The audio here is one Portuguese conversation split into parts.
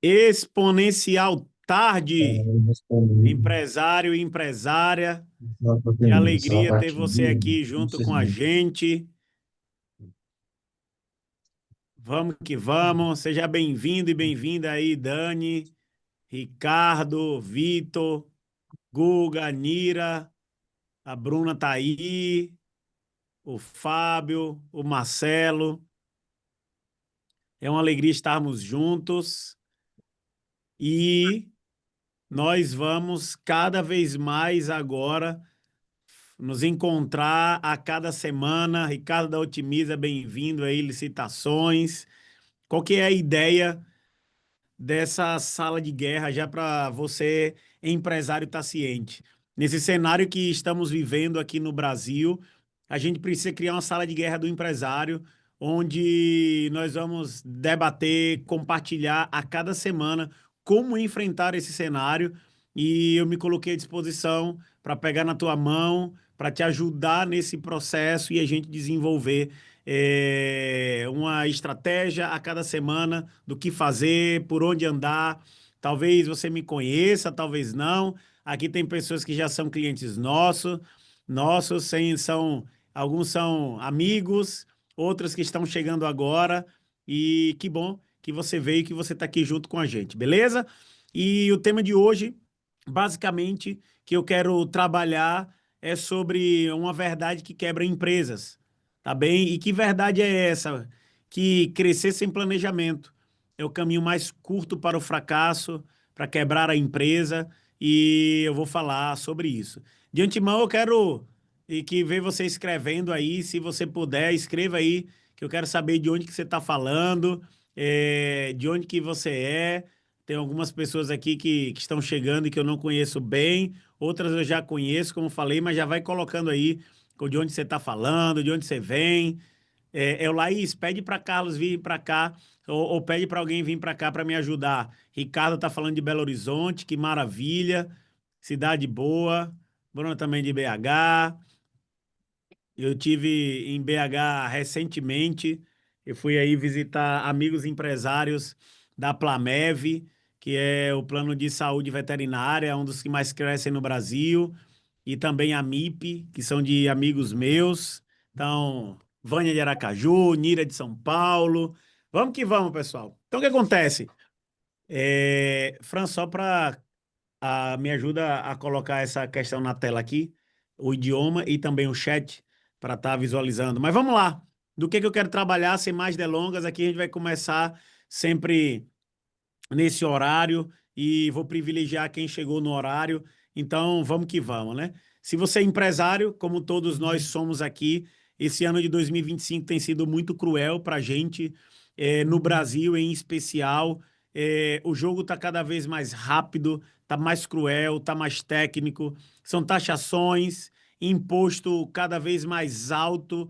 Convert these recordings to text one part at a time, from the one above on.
Exponencial Tarde, Respondi, empresário e empresária. só Que porque só a alegria ter partir você de aqui junto com a simplesmente. gente. Vamos que vamos. Seja bem-vindo e bem-vinda aí, Dani, Ricardo, Vitor, Guga, Nira, a Bruna tá aí, o Fábio, o Marcelo. É uma alegria estarmos juntos e nós vamos cada vez mais agora nos encontrar a cada semana. Ricardo da Otimiza, bem-vindo aí, licitações. Qual que é a ideia dessa sala de guerra já para você, empresário, estar ciente? Nesse cenário que estamos vivendo aqui no Brasil, a gente precisa criar uma sala de guerra do empresário, onde nós vamos debater, compartilhar a cada semana como enfrentar esse cenário. E eu me coloquei à disposição para pegar na tua mão, para te ajudar nesse processo e a gente desenvolver uma estratégia a cada semana do que fazer, por onde andar. Talvez você me conheça, talvez não. Aqui tem pessoas que já são clientes nossos, alguns são amigos, outros que estão chegando agora. E que bom que você veio e que você está aqui junto com a gente, beleza? E o tema de hoje, basicamente, que eu quero trabalhar é sobre uma verdade que quebra empresas. Tá bem? E que verdade é essa? Que crescer sem planejamento é o caminho mais curto para o fracasso, para quebrar a empresa, e eu vou falar sobre isso. De antemão, eu quero que ver você escrevendo aí, se você puder, escreva aí, que eu quero saber de onde que você está falando, de onde que você é. Tem algumas pessoas aqui que estão chegando e que eu não conheço bem, outras eu já conheço, como falei, mas já vai colocando aí de onde você está falando, de onde você vem. Laís, pede para Carlos vir para cá, ou pede para alguém vir para cá para me ajudar. Ricardo está falando de Belo Horizonte, que maravilha, cidade boa. Bruna também de BH. Eu tive em BH recentemente. Eu fui aí visitar amigos empresários da Plamev, que é o plano de saúde veterinária, um dos que mais crescem no Brasil, e também a MIP, que são de amigos meus. Então, Vânia de Aracaju, Nira de São Paulo. Vamos que vamos, pessoal. Então, o que acontece? Fran, só para me ajuda a colocar essa questão na tela aqui, o idioma e também o chat, para estar visualizando. Mas vamos lá. Do que eu quero trabalhar, sem mais delongas, aqui a gente vai começar sempre nesse horário e vou privilegiar quem chegou no horário. Então, vamos que vamos, né? Se você é empresário, como todos nós somos aqui, esse ano de 2025 tem sido muito cruel para a gente, no Brasil em especial. O jogo está cada vez mais rápido, está mais cruel, está mais técnico. São taxações, imposto cada vez mais alto,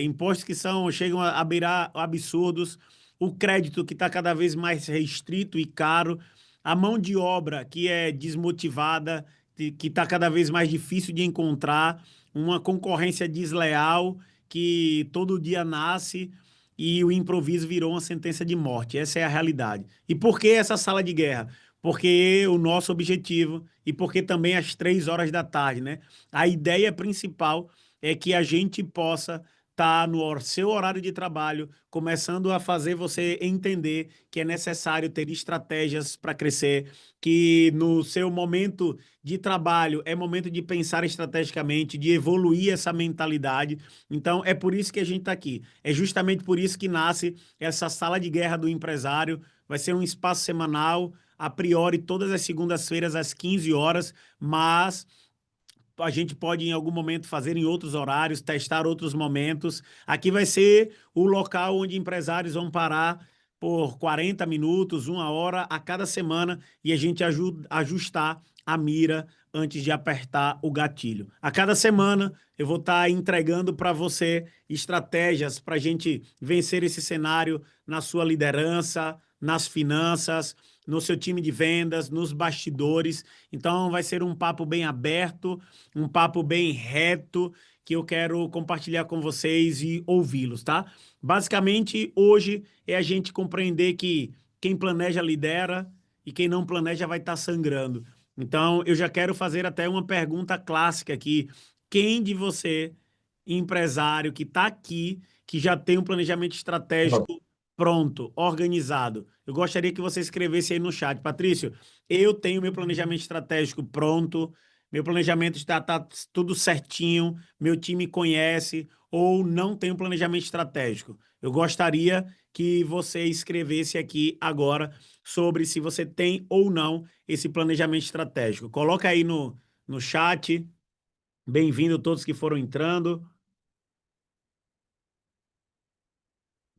impostos que chegam a beirar absurdos, o crédito que está cada vez mais restrito e caro, a mão de obra que é desmotivada, que está cada vez mais difícil de encontrar, uma concorrência desleal que todo dia nasce e o improviso virou uma sentença de morte. Essa é a realidade. E por que essa sala de guerra? Porque o nosso objetivo e porque também às 3 horas da tarde, né? A ideia principal é que a gente possa estar no seu horário de trabalho, começando a fazer você entender que é necessário ter estratégias para crescer, que no seu momento de trabalho é momento de pensar estrategicamente, de evoluir essa mentalidade. Então, é por isso que a gente está aqui. É justamente por isso que nasce essa sala de guerra do empresário. Vai ser um espaço semanal, a priori, todas as segundas-feiras, às 15 horas, mas a gente pode em algum momento fazer em outros horários, testar outros momentos. Aqui vai ser o local onde empresários vão parar por 40 minutos, 1 hora a cada semana e a gente ajustar a mira antes de apertar o gatilho. A cada semana eu vou estar entregando para você estratégias para a gente vencer esse cenário na sua liderança, nas finanças, no seu time de vendas, nos bastidores. Então vai ser um papo bem aberto, um papo bem reto que eu quero compartilhar com vocês e ouvi-los, tá? Basicamente, hoje é a gente compreender que quem planeja lidera e quem não planeja vai estar sangrando. Então, eu já quero fazer até uma pergunta clássica aqui. Quem de você, empresário que está aqui, que já tem um planejamento estratégico pronto, organizado? Eu gostaria que você escrevesse aí no chat. Patrício, eu tenho meu planejamento estratégico pronto, meu planejamento está tudo certinho, meu time conhece, ou não tem um planejamento estratégico. Eu gostaria que você escrevesse aqui agora sobre se você tem ou não esse planejamento estratégico. Coloca aí no chat. Bem-vindo todos que foram entrando.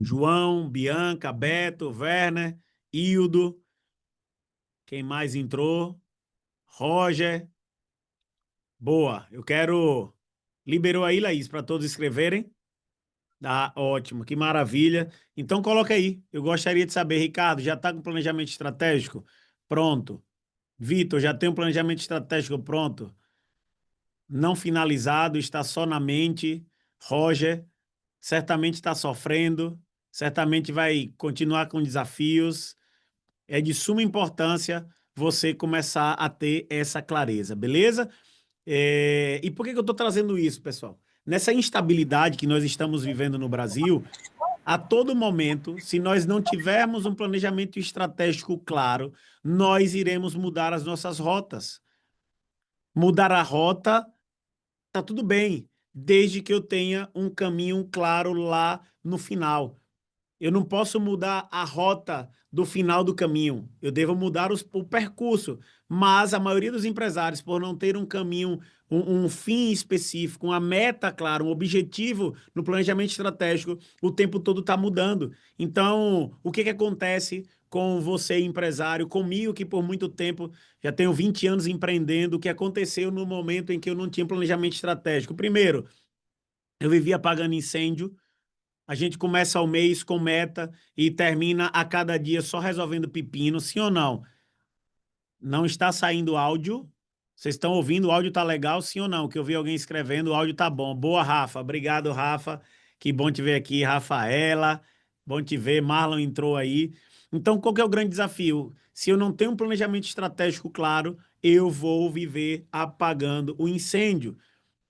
João, Bianca, Beto, Werner, Hildo. Quem mais entrou? Roger. Boa. Eu quero... Liberou aí, Laís, para todos escreverem? Ah, ótimo, que maravilha. Então coloca aí. Eu gostaria de saber, Ricardo, já está com planejamento estratégico? Pronto. Vitor, já tem um planejamento estratégico pronto? Não finalizado, está só na mente. Roger, certamente está sofrendo, certamente vai continuar com desafios. É de suma importância você começar a ter essa clareza, beleza? E por que que eu estou trazendo isso, pessoal? Nessa instabilidade que nós estamos vivendo no Brasil, a todo momento, se nós não tivermos um planejamento estratégico claro, nós iremos mudar as nossas rotas. Mudar a rota, tá tudo bem, desde que eu tenha um caminho claro lá no final. Eu não posso mudar a rota do final do caminho. Eu devo mudar o percurso. Mas a maioria dos empresários, por não ter um caminho, um fim específico, uma meta clara, um objetivo no planejamento estratégico, o tempo todo está mudando. Então, o que que acontece com você, empresário, comigo, que por muito tempo já tenho 20 anos empreendendo, o que aconteceu no momento em que eu não tinha planejamento estratégico? Primeiro, eu vivia apagando incêndio. A gente começa o mês com meta e termina a cada dia só resolvendo pepino, sim ou não? Não está saindo áudio? Vocês estão ouvindo? O áudio tá legal, sim ou não? Que eu vi alguém escrevendo, o áudio tá bom. Boa, Rafa. Obrigado, Rafa. Que bom te ver aqui, Rafaela. Bom te ver. Marlon entrou aí. Então, qual que é o grande desafio? Se eu não tenho um planejamento estratégico claro, eu vou viver apagando o incêndio.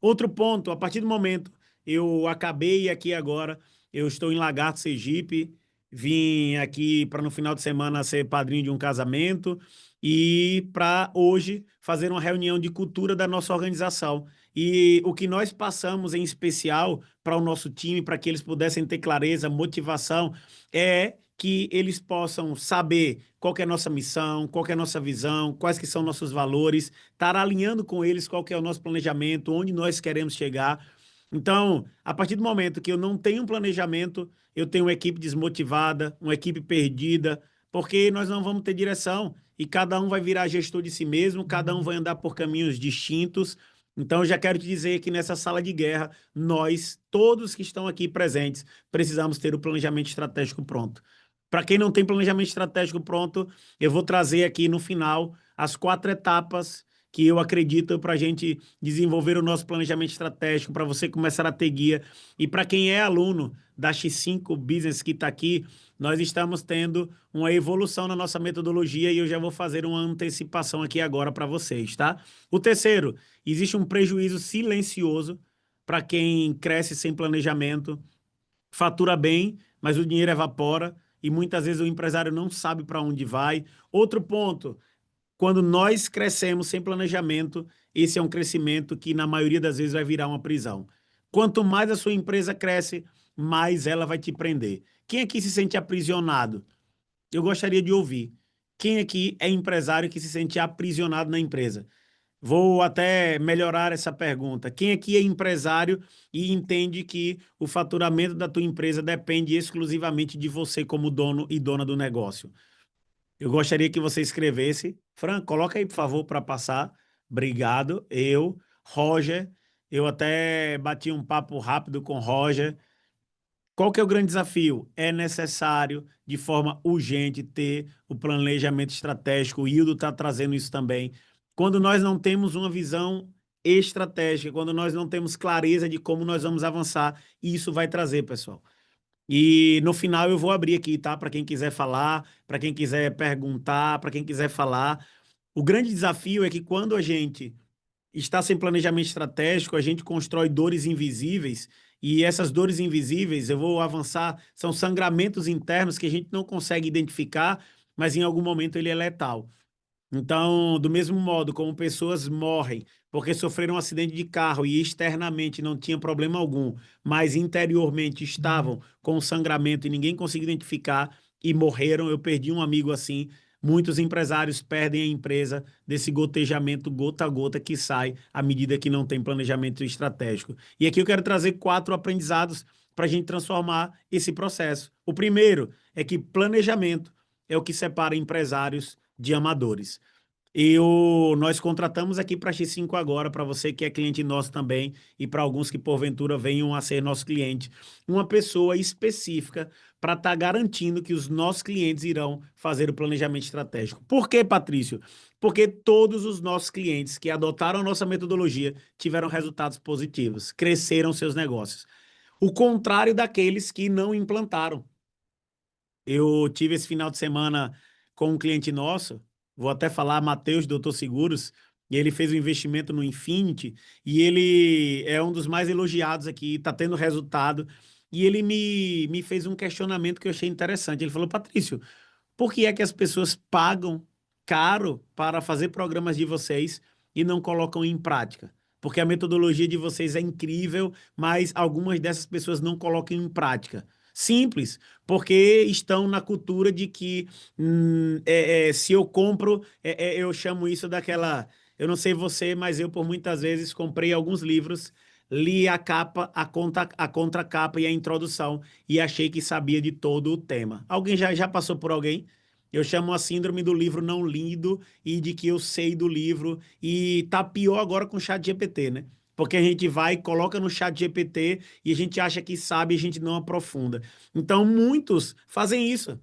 Outro ponto, a partir do momento, eu acabei aqui agora, eu estou em Lagarto, Sergipe, vim aqui para no final de semana ser padrinho de um casamento e para hoje fazer uma reunião de cultura da nossa organização. E o que nós passamos em especial para o nosso time, para que eles pudessem ter clareza, motivação, é que eles possam saber qual que é a nossa missão, qual que é a nossa visão, quais que são nossos valores, estar alinhando com eles qual que é o nosso planejamento, onde nós queremos chegar. Então, a partir do momento que eu não tenho um planejamento, eu tenho uma equipe desmotivada, uma equipe perdida, porque nós não vamos ter direção e cada um vai virar gestor de si mesmo, cada um vai andar por caminhos distintos. Então, eu já quero te dizer que nessa sala de guerra, nós, todos que estão aqui presentes, precisamos ter o planejamento estratégico pronto. Para quem não tem planejamento estratégico pronto, eu vou trazer aqui no final as 4 etapas que eu acredito para a gente desenvolver o nosso planejamento estratégico, para você começar a ter guia. E para quem é aluno da X5 Business que está aqui, nós estamos tendo uma evolução na nossa metodologia e eu já vou fazer uma antecipação aqui agora para vocês, tá? O terceiro, existe um prejuízo silencioso para quem cresce sem planejamento, fatura bem, mas o dinheiro evapora e muitas vezes o empresário não sabe para onde vai. Outro ponto, quando nós crescemos sem planejamento, esse é um crescimento que na maioria das vezes vai virar uma prisão. Quanto mais a sua empresa cresce, mais ela vai te prender. Quem aqui se sente aprisionado? Eu gostaria de ouvir. Quem aqui é empresário que se sente aprisionado na empresa? Vou até melhorar essa pergunta. Quem aqui é empresário e entende que o faturamento da tua empresa depende exclusivamente de você como dono e dona do negócio? Eu gostaria que você escrevesse. Fran, coloca aí, por favor, para passar. Obrigado. Roger, eu até bati um papo rápido com Roger. Qual que é o grande desafio? É necessário, de forma urgente, ter o planejamento estratégico. O Hildo está trazendo isso também. Quando nós não temos uma visão estratégica, quando nós não temos clareza de como nós vamos avançar, isso vai trazer, pessoal. E no final eu vou abrir aqui, tá? Para quem quiser falar, para quem quiser perguntar, para quem quiser falar. O grande desafio é que quando a gente está sem planejamento estratégico, a gente constrói dores invisíveis, e essas dores invisíveis, eu vou avançar, são sangramentos internos que a gente não consegue identificar, mas em algum momento ele é letal. Então, do mesmo modo como pessoas morrem porque sofreram um acidente de carro e externamente não tinha problema algum, mas interiormente estavam com sangramento e ninguém conseguiu identificar e morreram, eu perdi um amigo assim. Muitos empresários perdem a empresa desse gotejamento gota a gota que sai à medida que não tem planejamento estratégico. E aqui eu quero trazer 4 aprendizados para a gente transformar esse processo. O primeiro é que planejamento é o que separa empresários de amadores. Nós contratamos aqui para X5 agora, para você que é cliente nosso também e para alguns que porventura venham a ser nosso cliente, uma pessoa específica para estar garantindo que os nossos clientes irão fazer o planejamento estratégico. Por quê, Patrício? Porque todos os nossos clientes que adotaram a nossa metodologia tiveram resultados positivos, cresceram seus negócios. O contrário daqueles que não implantaram. Eu tive esse final de semana com um cliente nosso, vou até falar, Matheus, Doutor Seguros, e ele fez um investimento no Infinity, e ele é um dos mais elogiados aqui, está tendo resultado, e ele me fez um questionamento que eu achei interessante. Ele falou, Patrício, por que é que as pessoas pagam caro para fazer programas de vocês e não colocam em prática? Porque a metodologia de vocês é incrível, mas algumas dessas pessoas não colocam em prática. Simples, porque estão na cultura de que se eu compro, eu chamo isso daquela. Eu não sei você, mas eu por muitas vezes comprei alguns livros, li a capa, a contracapa e a introdução e achei que sabia de todo o tema. Alguém já passou por alguém? Eu chamo a síndrome do livro não lido e de que eu sei do livro. E tá pior agora com o chat GPT, né? Porque a gente vai, coloca no chat GPT e a gente acha que sabe e a gente não aprofunda. Então, muitos fazem isso.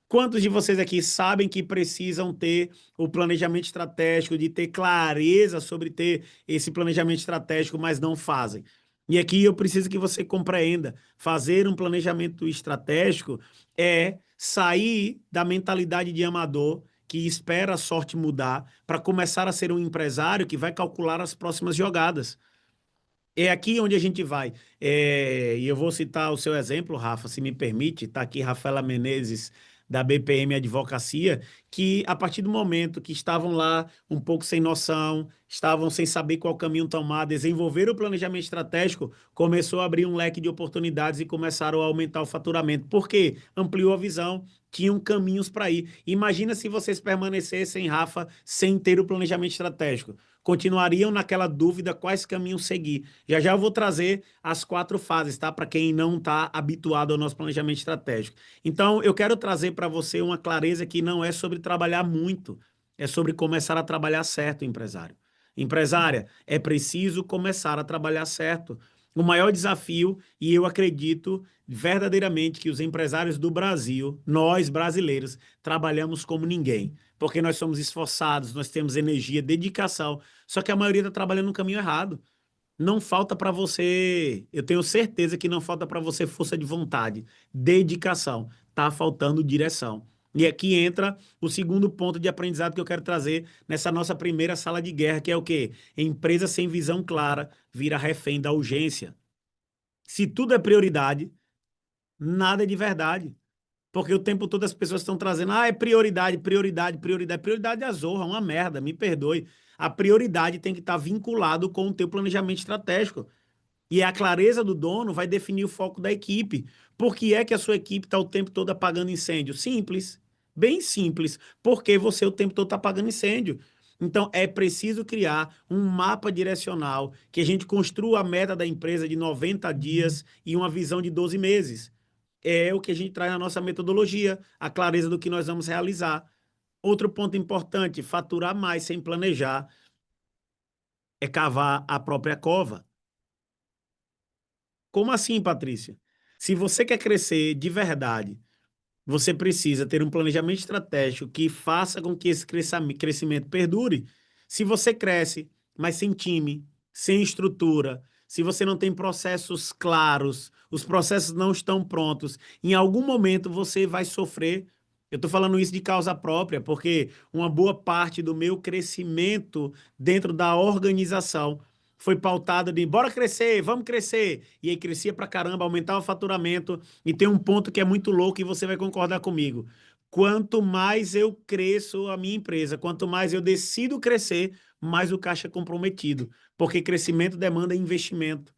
Quantos de vocês aqui sabem que precisam ter o planejamento estratégico, de ter clareza sobre ter esse planejamento estratégico, mas não fazem? E aqui eu preciso que você compreenda: fazer um planejamento estratégico é sair da mentalidade de amador que espera a sorte mudar para começar a ser um empresário que vai calcular as próximas jogadas. É aqui onde a gente vai. E eu vou citar o seu exemplo, Rafa, se me permite. Está aqui Rafaela Menezes, da BPM Advocacia, que a partir do momento que estavam lá um pouco sem noção, estavam sem saber qual caminho tomar, desenvolveram o planejamento estratégico, começou a abrir um leque de oportunidades e começaram a aumentar o faturamento. Por quê? Ampliou a visão, tinham caminhos para ir. Imagina se vocês permanecessem, Rafa, sem ter o planejamento estratégico. Continuariam naquela dúvida quais caminhos seguir. Já já eu vou trazer as 4 fases, tá? Para quem não está habituado ao nosso planejamento estratégico. Então, eu quero trazer para você uma clareza que não é sobre trabalhar muito, é sobre começar a trabalhar certo, empresário. Empresária, é preciso começar a trabalhar certo. O maior desafio, e eu acredito verdadeiramente que os empresários do Brasil, nós brasileiros, trabalhamos como ninguém, porque nós somos esforçados, nós temos energia, dedicação, só que a maioria está trabalhando no caminho errado. Não falta para você, eu tenho certeza que não falta para você força de vontade, dedicação, tá faltando direção. E aqui entra o segundo ponto de aprendizado que eu quero trazer nessa nossa primeira sala de guerra, que é o quê? Empresa sem visão clara vira refém da urgência. Se tudo é prioridade, nada é de verdade. Porque o tempo todo as pessoas estão trazendo, é prioridade, prioridade, prioridade. Prioridade é a zorra, uma merda, me perdoe. A prioridade tem que estar vinculado com o teu planejamento estratégico. E a clareza do dono vai definir o foco da equipe. Por que é que a sua equipe está o tempo todo apagando incêndio? Simples, bem simples. Porque você o tempo todo está apagando incêndio. Então, é preciso criar um mapa direcional, que a gente construa a meta da empresa de 90 dias e uma visão de 12 meses. É o que a gente traz na nossa metodologia, a clareza do que nós vamos realizar. Outro ponto importante, faturar mais sem planejar é cavar a própria cova. Como assim, Patrícia? Se você quer crescer de verdade, você precisa ter um planejamento estratégico que faça com que esse crescimento perdure. Se você cresce, mas sem time, sem estrutura, se você não tem processos claros, os processos não estão prontos, em algum momento você vai sofrer. Eu estou falando isso de causa própria, porque uma boa parte do meu crescimento dentro da organização foi pautada de bora crescer, vamos crescer. E aí crescia pra caramba, aumentava o faturamento. E tem um ponto que é muito louco e você vai concordar comigo. Quanto mais eu cresço a minha empresa, quanto mais eu decido crescer, mais o caixa é comprometido. Porque crescimento demanda investimento.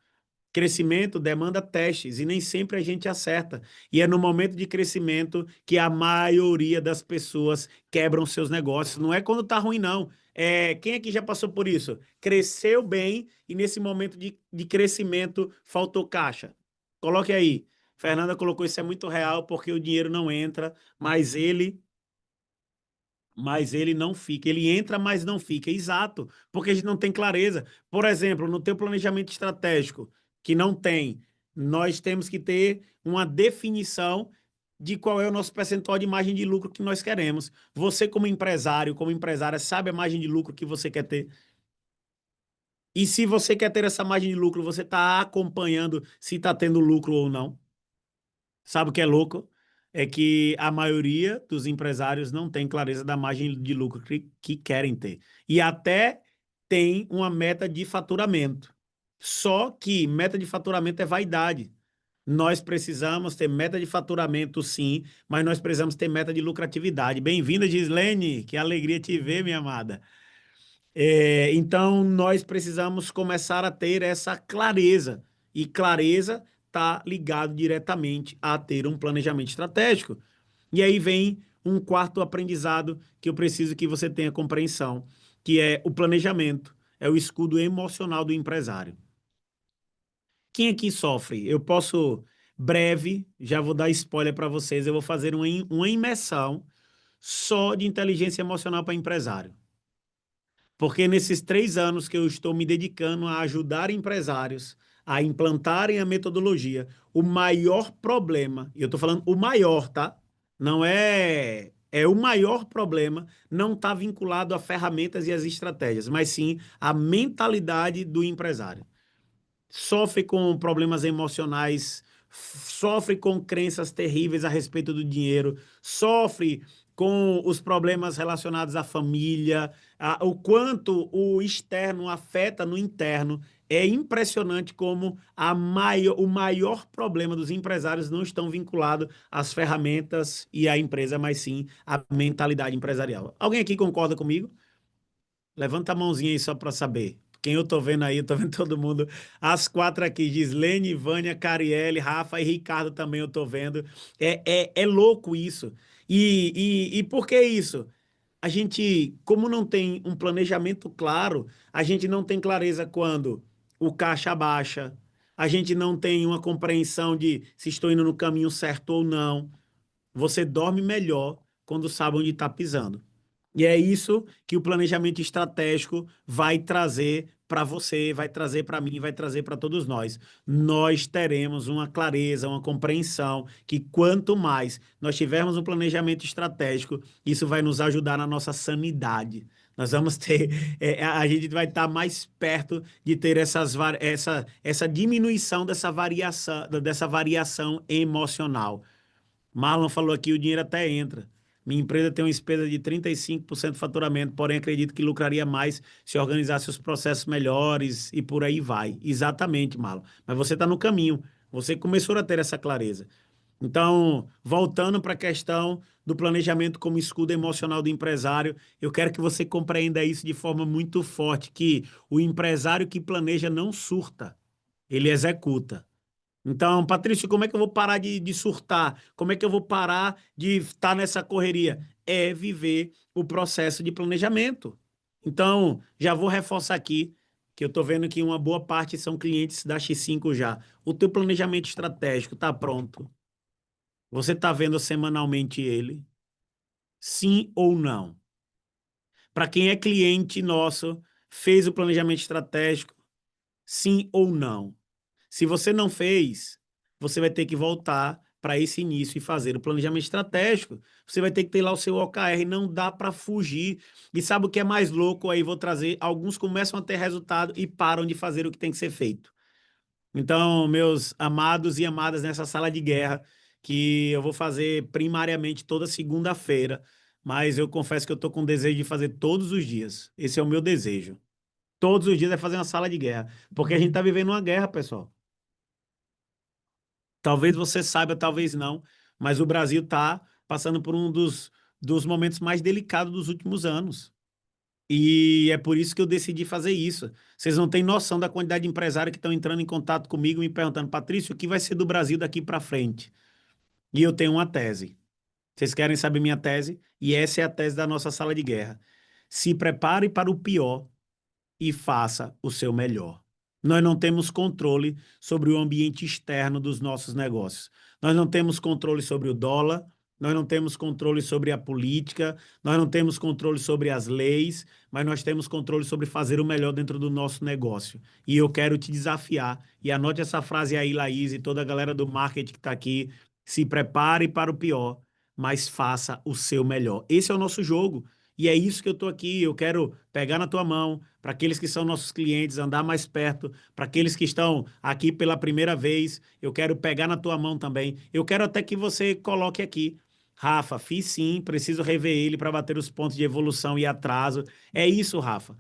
Crescimento demanda testes e nem sempre a gente acerta. E é no momento de crescimento que a maioria das pessoas quebram seus negócios. Não é quando tá ruim, não. Quem aqui já passou por isso? Cresceu bem e nesse momento de crescimento faltou caixa. Coloque aí. Fernanda colocou isso é muito real porque o dinheiro não entra, mas ele não fica. Ele entra, mas não fica. Exato, porque a gente não tem clareza. Por exemplo, no teu planejamento estratégico, que não tem, nós temos que ter uma definição de qual é o nosso percentual de margem de lucro que nós queremos. Você, como empresário, como empresária, sabe a margem de lucro que você quer ter? E se você quer ter essa margem de lucro, você está acompanhando se está tendo lucro ou não? Sabe o que é louco? É que a maioria dos empresários não tem clareza da margem de lucro que querem ter. E até tem uma meta de faturamento. Só que meta de faturamento é vaidade. Nós precisamos ter meta de faturamento, sim, mas nós precisamos ter meta de lucratividade. Bem-vinda, Gislene, que alegria te ver, minha amada. Então, nós precisamos começar a ter essa clareza. E clareza está ligado diretamente a ter um planejamento estratégico. E aí vem um quarto aprendizado que eu preciso que você tenha compreensão, que é o planejamento, é o escudo emocional do empresário. Quem aqui sofre? Eu posso, breve, já vou dar spoiler para vocês, eu vou fazer uma imersão só de inteligência emocional para empresário. Porque nesses 3 anos que eu estou me dedicando a ajudar empresários a implantarem a metodologia, o maior problema, e eu estou falando o maior, tá? Não é. É o maior problema, não está vinculado a ferramentas e as estratégias, mas sim a mentalidade do empresário. Sofre com problemas emocionais, sofre com crenças terríveis a respeito do dinheiro, sofre com os problemas relacionados à família, o quanto o externo afeta no interno. É impressionante como o maior problema dos empresários não estão vinculados às ferramentas e à empresa, mas sim à mentalidade empresarial. Alguém aqui concorda comigo? Levanta a mãozinha aí só para saber. Quem eu tô vendo aí, eu tô vendo todo mundo. As 4 aqui, Gislene, Vânia, Cariele, Rafa e Ricardo também eu tô vendo. É louco isso. E por que isso? A gente, como não tem um planejamento claro, a gente não tem clareza quando o caixa baixa, a gente não tem uma compreensão de se estou indo no caminho certo ou não. Você dorme melhor quando sabe onde está pisando. E é isso que o planejamento estratégico vai trazer para você, vai trazer para mim, vai trazer para todos nós. Nós teremos uma clareza, uma compreensão que quanto mais nós tivermos um planejamento estratégico, isso vai nos ajudar na nossa sanidade. Nós vamos ter, a gente vai estar mais perto de ter essa diminuição dessa variação emocional. Marlon falou aqui, o dinheiro até entra. Minha empresa tem uma despesa de 35% de faturamento, porém acredito que lucraria mais se organizasse os processos melhores e por aí vai. Exatamente, Marlon. Mas você está no caminho. Você começou a ter essa clareza. Então, voltando para a questão do planejamento como escudo emocional do empresário, eu quero que você compreenda isso de forma muito forte, que o empresário que planeja não surta, ele executa. Então, Patrício, como é que eu vou parar de surtar? Como é que eu vou parar de estar nessa correria? É viver o processo de planejamento. Então, já vou reforçar aqui, que eu estou vendo que uma boa parte são clientes da X5 já. O teu planejamento estratégico está pronto? Você está vendo semanalmente ele? Sim ou não? Para quem é cliente nosso, fez o planejamento estratégico? Sim ou não? Se você não fez, você vai ter que voltar para esse início e fazer o planejamento estratégico. Você vai ter que ter lá o seu OKR, não dá para fugir. E sabe o que é mais louco? Aí vou trazer, alguns começam a ter resultado e param de fazer o que tem que ser feito. Então, meus amados e amadas nessa sala de guerra, que eu vou fazer primariamente toda segunda-feira, mas eu confesso que eu estou com desejo de fazer todos os dias. Esse é o meu desejo. Todos os dias é fazer uma sala de guerra, porque a gente está vivendo uma guerra, pessoal. Talvez você saiba, talvez não, mas o Brasil está passando por um dos momentos mais delicados dos últimos anos. E é por isso que eu decidi fazer isso. Vocês não têm noção da quantidade de empresários que estão entrando em contato comigo me perguntando, Patrício, o que vai ser do Brasil daqui para frente? E eu tenho uma tese. Vocês querem saber minha tese? E essa é a tese da nossa sala de guerra. Se prepare para o pior e faça o seu melhor. Nós não temos controle sobre o ambiente externo dos nossos negócios. Nós não temos controle sobre o dólar, nós não temos controle sobre a política, nós não temos controle sobre as leis, mas nós temos controle sobre fazer o melhor dentro do nosso negócio. E eu quero te desafiar, e anote essa frase aí, Laís, e toda a galera do marketing que está aqui, se prepare para o pior, mas faça o seu melhor. Esse é o nosso jogo. E é isso que eu estou aqui. Eu quero pegar na tua mão, para aqueles que são nossos clientes, andar mais perto, para aqueles que estão aqui pela primeira vez, eu quero pegar na tua mão também. Eu quero até que você coloque aqui. Rafa, fiz sim, preciso rever ele para bater os pontos de evolução e atraso. É isso, Rafa.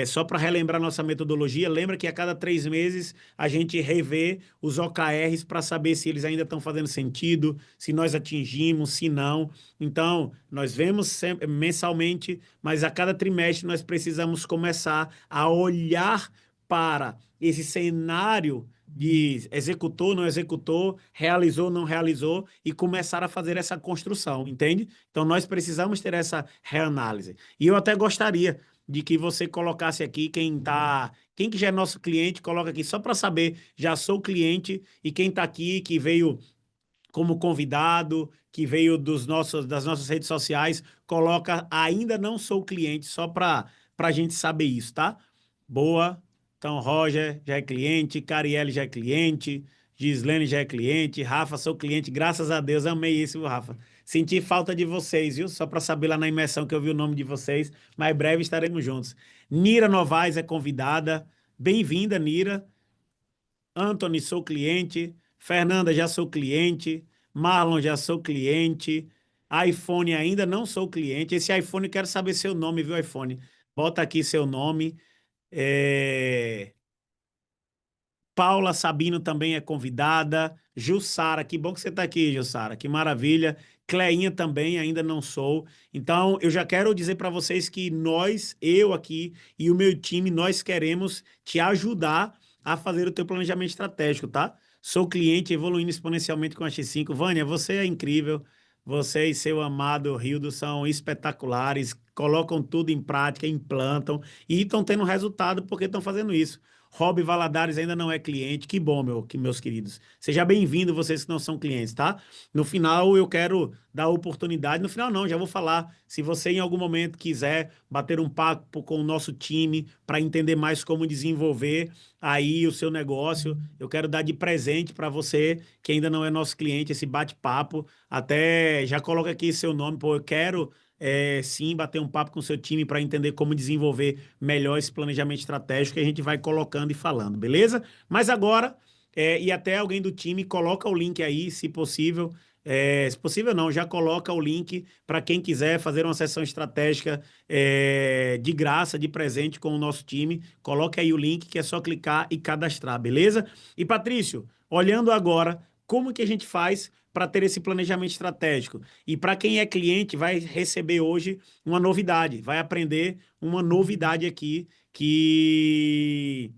Só para relembrar nossa metodologia, lembra que a cada 3 meses a gente revê os OKRs para saber se eles ainda estão fazendo sentido, se nós atingimos, se não. Então, nós vemos mensalmente, mas a cada trimestre nós precisamos começar a olhar para esse cenário de executou, não executou, realizou, não realizou e começar a fazer essa construção, entende? Então nós precisamos ter essa reanálise. E eu até gostaria de que você colocasse aqui quem que já é nosso cliente, coloca aqui só para saber, já sou cliente e quem está aqui que veio como convidado, que veio das nossas redes sociais, coloca ainda não sou cliente, só para a gente saber isso, tá? Boa. Então, Roger já é cliente, Carielle já é cliente, Gislene já é cliente, Rafa, sou cliente, graças a Deus, amei isso, Rafa. Senti falta de vocês, viu? Só para saber lá na imersão que eu vi o nome de vocês, mas breve estaremos juntos. Nira Novaes é convidada. Bem-vinda, Nira. Anthony, sou cliente. Fernanda, já sou cliente. Marlon, já sou cliente. iPhone, ainda não sou cliente. Esse iPhone, quero saber seu nome, viu, iPhone? Bota aqui seu nome. É... Paula Sabino também é convidada. Jussara, que bom que você está aqui, Jussara, que maravilha. Cleinha também, ainda não sou. Então, eu já quero dizer para vocês que nós, eu aqui e o meu time, nós queremos te ajudar a fazer o teu planejamento estratégico, tá? Sou cliente evoluindo exponencialmente com a X5. Vânia, você é incrível. Você e seu amado Rildo são espetaculares, colocam tudo em prática, implantam e estão tendo resultado porque estão fazendo isso. Rob Valadares ainda não é cliente. Que bom, meus queridos. Seja bem-vindo, vocês que não são clientes, tá? No final, eu quero dar oportunidade. No final, não, já vou falar. Se você em algum momento quiser bater um papo com o nosso time para entender mais como desenvolver aí o seu negócio, eu quero dar de presente para você que ainda não é nosso cliente esse bate-papo. Até já coloca aqui seu nome, pô, eu quero sim, bater um papo com o seu time para entender como desenvolver melhor esse planejamento estratégico que a gente vai colocando e falando, beleza? Mas agora, e até alguém do time, coloca o link aí, se possível. Se possível não, já coloca o link para quem quiser fazer uma sessão estratégica de graça, de presente com o nosso time. Coloca aí o link que é só clicar e cadastrar, beleza? E Patrício, olhando agora, como que a gente faz para ter esse planejamento estratégico? E para quem é cliente, vai receber hoje uma novidade, vai aprender uma novidade aqui que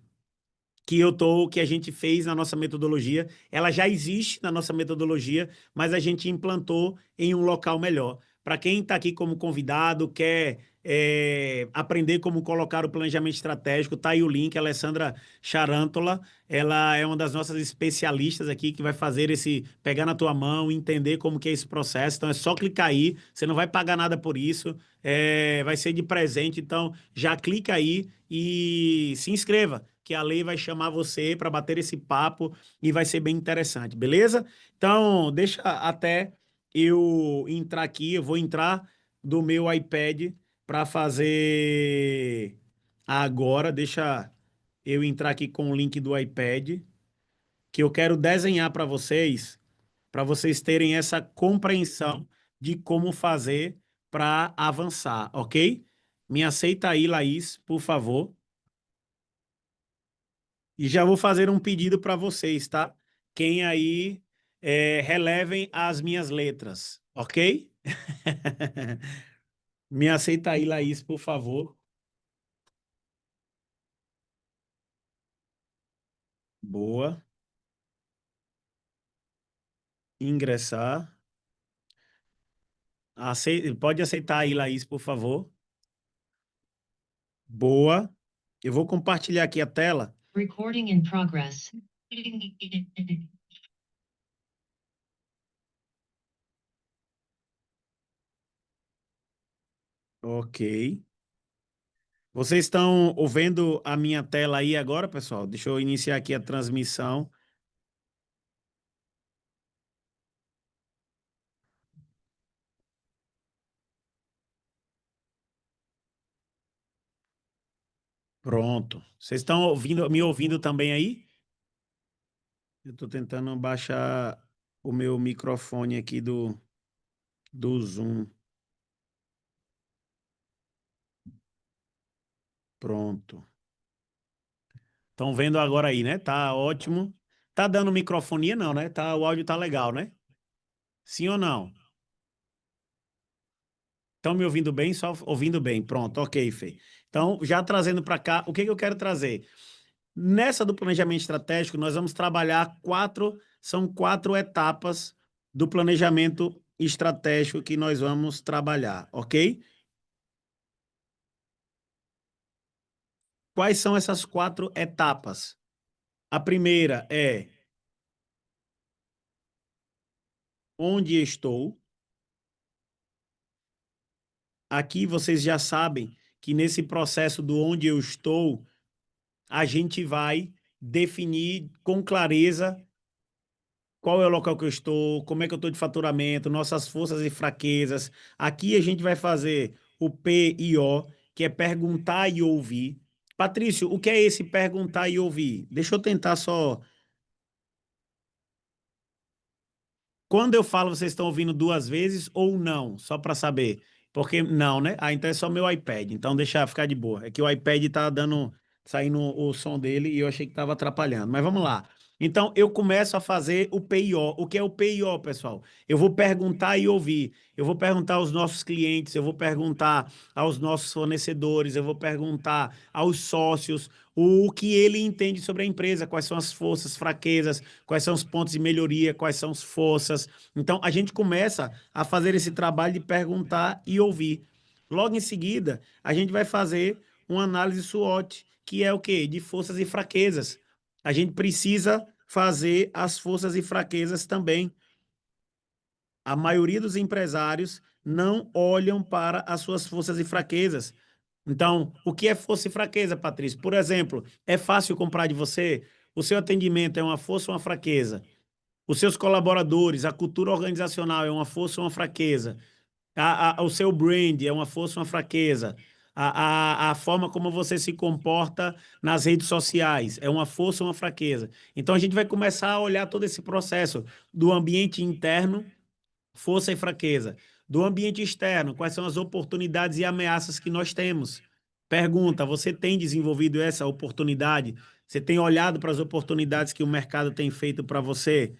a gente fez na nossa metodologia. Ela já existe na nossa metodologia, mas a gente implantou em um local melhor. Para quem está aqui como convidado, quer aprender como colocar o planejamento estratégico, tá aí o link, a Alessandra Charantola, ela é uma das nossas especialistas aqui que vai fazer pegar na tua mão, entender como que é esse processo. Então é só clicar aí, você não vai pagar nada por isso, vai ser de presente. Então já clica aí e se inscreva, que a lei vai chamar você para bater esse papo e vai ser bem interessante, beleza? Então, deixa até eu entrar aqui, eu vou entrar do meu iPad para fazer agora, deixa eu entrar aqui com o link do iPad. que eu quero desenhar para vocês terem essa compreensão de como fazer para avançar, ok? Me aceita aí, Laís, por favor. E já vou fazer um pedido para vocês, tá? Quem aí relevem as minhas letras, ok? Me aceita aí, Laís, por favor. Boa. Ingressar. Pode aceitar aí, Laís, por favor. Boa. Eu vou compartilhar aqui a tela. Recording in progress. Ok. Vocês estão ouvindo a minha tela aí agora, pessoal? Deixa eu iniciar aqui a transmissão. Pronto. Vocês estão ouvindo, me ouvindo também aí? Eu estou tentando baixar o meu microfone aqui do Zoom. Pronto. Estão vendo agora aí, né? Tá ótimo. Tá dando microfonia não, né? Tá, o áudio tá legal, né? Sim ou não? Estão me ouvindo bem? Só ouvindo bem. Pronto, ok, Fê. Então, já trazendo para cá, o que que eu quero trazer? Nessa do planejamento estratégico, nós vamos trabalhar são quatro etapas do planejamento estratégico que nós vamos trabalhar, ok? Quais são essas quatro etapas? A primeira é onde estou. Aqui vocês já sabem que nesse processo do onde eu estou, a gente vai definir com clareza qual é o local que eu estou, como é que eu estou de faturamento, nossas forças e fraquezas. Aqui a gente vai fazer o P e O, que é perguntar e ouvir. Patrício, o que é esse perguntar e ouvir? Deixa eu tentar só. Quando eu falo, vocês estão ouvindo duas vezes ou não? Só para saber. Porque não, né? Ah, então é só meu iPad. Então deixa ficar de boa. É que o iPad tá saindo o som dele e eu achei que estava atrapalhando. Mas vamos lá. Então eu começo a fazer o PIO. O que é o PIO, pessoal? Eu vou perguntar e ouvir. Eu vou perguntar aos nossos clientes, eu vou perguntar aos nossos fornecedores, eu vou perguntar aos sócios o que ele entende sobre a empresa, quais são as forças, fraquezas, quais são os pontos de melhoria, quais são as forças. Então, a gente começa a fazer esse trabalho de perguntar e ouvir. Logo em seguida, a gente vai fazer uma análise SWOT, que é o quê? De forças e fraquezas. A gente precisa fazer as forças e fraquezas também. A maioria dos empresários não olham para as suas forças e fraquezas. Então, o que é força e fraqueza, Patrícia? Por exemplo, é fácil comprar de você? O seu atendimento é uma força ou uma fraqueza? Os seus colaboradores, a cultura organizacional é uma força ou uma fraqueza? O seu brand é uma força ou uma fraqueza? A forma como você se comporta nas redes sociais é uma força ou uma fraqueza? Então, a gente vai começar a olhar todo esse processo do ambiente interno, força e fraqueza. Do ambiente externo, quais são as oportunidades e ameaças que nós temos? Pergunta: você tem desenvolvido essa oportunidade? Você tem olhado para as oportunidades que o mercado tem feito para você?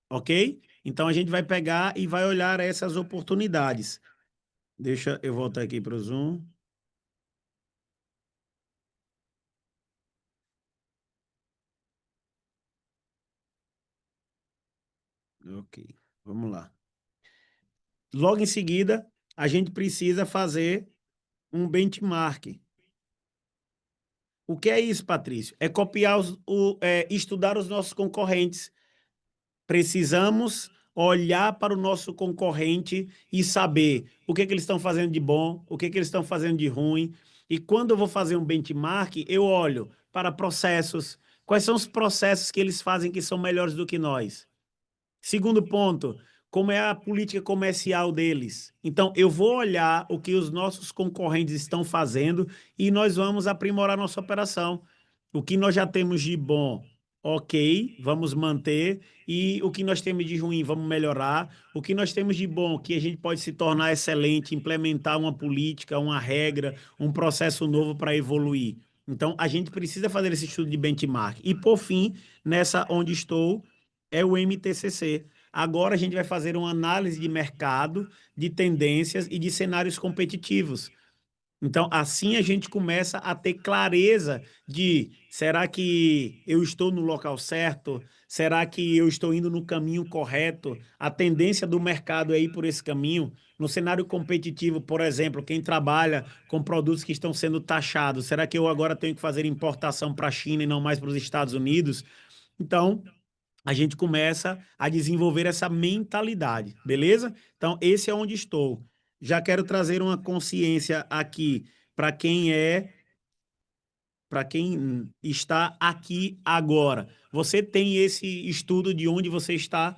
Ok? Então a gente vai pegar e vai olhar essas oportunidades. Deixa eu voltar aqui para o Zoom. Ok, vamos lá. Logo em seguida, a gente precisa fazer um benchmark. O que é isso, Patrício? É copiar estudar os nossos concorrentes. Precisamos olhar para o nosso concorrente e saber o que que eles estão fazendo de bom, o que que eles estão fazendo de ruim. E quando eu vou fazer um benchmark, eu olho para processos. Quais são os processos que eles fazem que são melhores do que nós? Segundo ponto, como é a política comercial deles? Então, eu vou olhar o que os nossos concorrentes estão fazendo e nós vamos aprimorar nossa operação. O que nós já temos de bom ok, vamos manter, e o que nós temos de ruim, vamos melhorar, o que nós temos de bom, que a gente pode se tornar excelente, implementar uma política, uma regra, um processo novo para evoluir. Então, a gente precisa fazer esse estudo de benchmark. E, por fim, nessa onde estou, é o MTCC. Agora a gente vai fazer uma análise de mercado, de tendências e de cenários competitivos. Então, assim a gente começa a ter clareza de: será que eu estou no local certo? Será que eu estou indo no caminho correto? A tendência do mercado é ir por esse caminho. No cenário competitivo, por exemplo, quem trabalha com produtos que estão sendo taxados, será que eu agora tenho que fazer importação para a China e não mais para os Estados Unidos? Então, a gente começa a desenvolver essa mentalidade, beleza? Então, esse é onde estou. Já quero trazer uma consciência aqui para para quem está aqui agora. Você tem esse estudo de onde você está?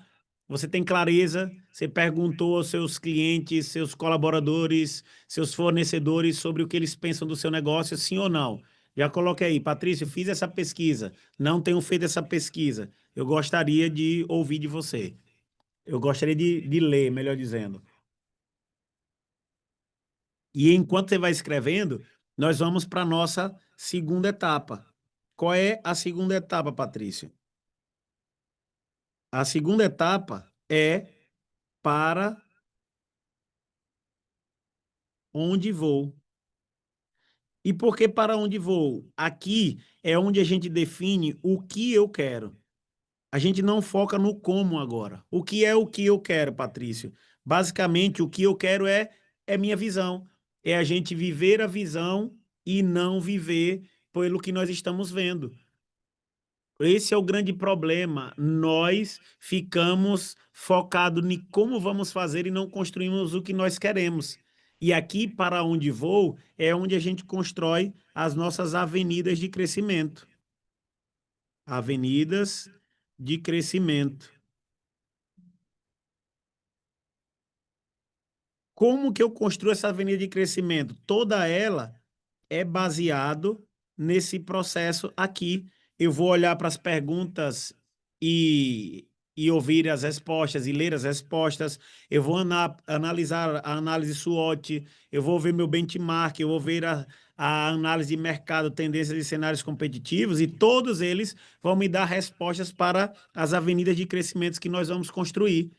Você tem clareza? Você perguntou aos seus clientes, seus colaboradores, seus fornecedores sobre o que eles pensam do seu negócio, sim ou não? Já coloquei aí, Patrício, fiz essa pesquisa, não tenho feito essa pesquisa. Eu gostaria de ouvir de você. Eu gostaria de ler, melhor dizendo. E enquanto você vai escrevendo, nós vamos para a nossa segunda etapa. Qual é a segunda etapa, Patrício? A segunda etapa é para onde vou. E por que para onde vou? Aqui é onde a gente define o que eu quero. A gente não foca no como agora. O que é o que eu quero, Patrício? Basicamente, o que eu quero é minha visão. É a gente viver a visão e não viver pelo que nós estamos vendo. Esse é o grande problema. Nós ficamos focados em como vamos fazer e não construímos o que nós queremos. E aqui, para onde vou, é onde a gente constrói as nossas avenidas de crescimento. Avenidas de crescimento. Como que eu construo essa avenida de crescimento? Toda ela é baseado nesse processo aqui. Eu vou olhar para as perguntas e ouvir as respostas e ler as respostas. Eu vou analisar a análise SWOT, eu vou ver meu benchmark, eu vou ver a análise de mercado, tendências e cenários competitivos, e todos eles vão me dar respostas para as avenidas de crescimento que nós vamos construir.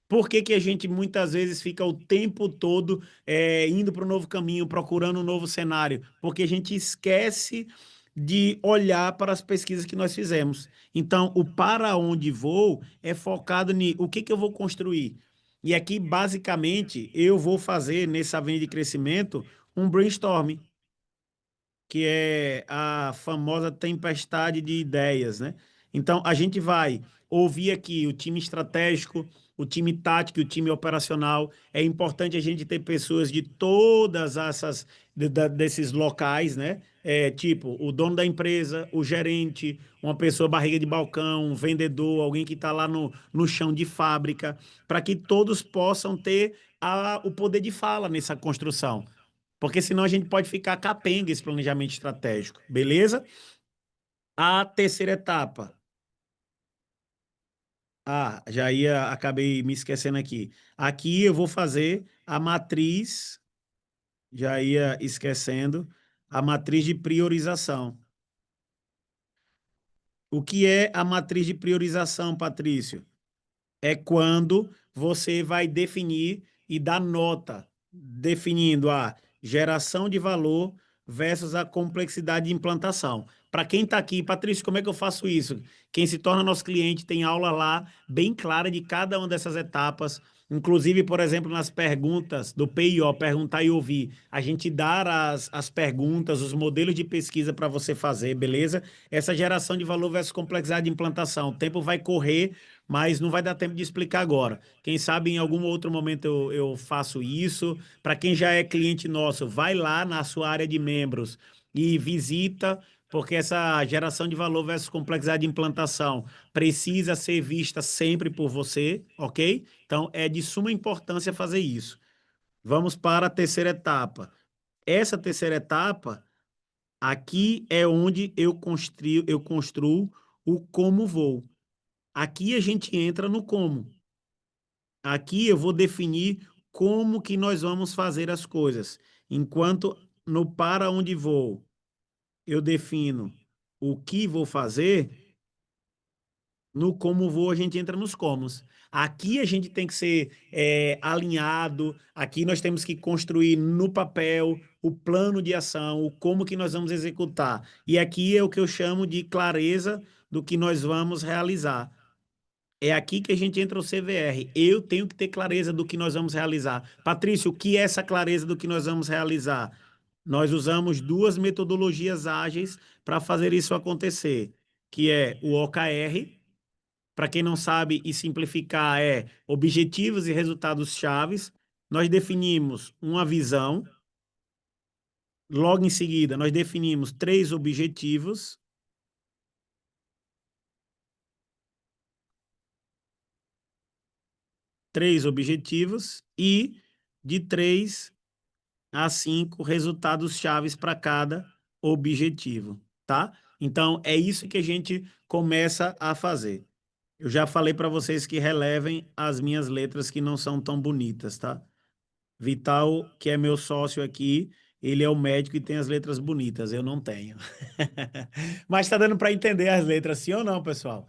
Por que que a gente muitas vezes fica o tempo todo indo para um novo caminho, procurando um novo cenário? Porque a gente esquece de olhar para as pesquisas que nós fizemos. Então, o para onde vou é focado em o que que eu vou construir. E aqui, basicamente, eu vou fazer nessa avenida de crescimento um brainstorming, que é a famosa tempestade de ideias, né? Então, a gente vai ouvir aqui o time estratégico, o time tático e o time operacional. É importante a gente ter pessoas de todas essas desses locais, né? Tipo, o dono da empresa, o gerente, uma pessoa barriga de balcão, um vendedor, alguém que está lá no chão de fábrica, para que todos possam ter o poder de fala nessa construção. Porque senão a gente pode ficar capenga esse planejamento estratégico, beleza? A terceira etapa. Acabei me esquecendo aqui. Aqui eu vou fazer a matriz, já ia esquecendo, a matriz de priorização. O que é a matriz de priorização, Patrício? É quando você vai definir e dar nota, definindo a geração de valor versus a complexidade de implantação. Para quem está aqui, Patrício, como é que eu faço isso? Quem se torna nosso cliente tem aula lá bem clara de cada uma dessas etapas. Inclusive, por exemplo, nas perguntas do PIO, perguntar e ouvir, a gente dá as perguntas, os modelos de pesquisa para você fazer, beleza? Essa geração de valor versus complexidade de implantação. O tempo vai correr, mas não vai dar tempo de explicar agora. Quem sabe em algum outro momento eu faço isso. Para quem já é cliente nosso, vai lá na sua área de membros e visita, porque essa geração de valor versus complexidade de implantação precisa ser vista sempre por você, ok? Então é de suma importância fazer isso. Vamos para a terceira etapa. Essa terceira etapa, aqui é onde eu construo o como vou. Aqui a gente entra no como. Aqui eu vou definir como que nós vamos fazer as coisas. Enquanto no para onde vou, eu defino o que vou fazer, no como vou, a gente entra nos comos. Aqui a gente tem que ser alinhado, aqui nós temos que construir no papel o plano de ação, o como que nós vamos executar. E aqui é o que eu chamo de clareza do que nós vamos realizar. É aqui que a gente entra o CVR. Eu tenho que ter clareza do que nós vamos realizar. Patrício, o que é essa clareza do que nós vamos realizar? Nós usamos duas metodologias ágeis para fazer isso acontecer, que é o OKR, para quem não sabe e simplificar, é objetivos e resultados chaves. Nós definimos uma visão, logo em seguida nós definimos três objetivos e de 3 a 5 resultados chaves para cada objetivo, tá? Então é isso que a gente começa a fazer. Eu já falei para vocês que relevem as minhas letras que não são tão bonitas, tá? Vital, que é meu sócio aqui, ele é o médico e tem as letras bonitas, eu não tenho. Mas tá dando para entender as letras, sim ou não, pessoal?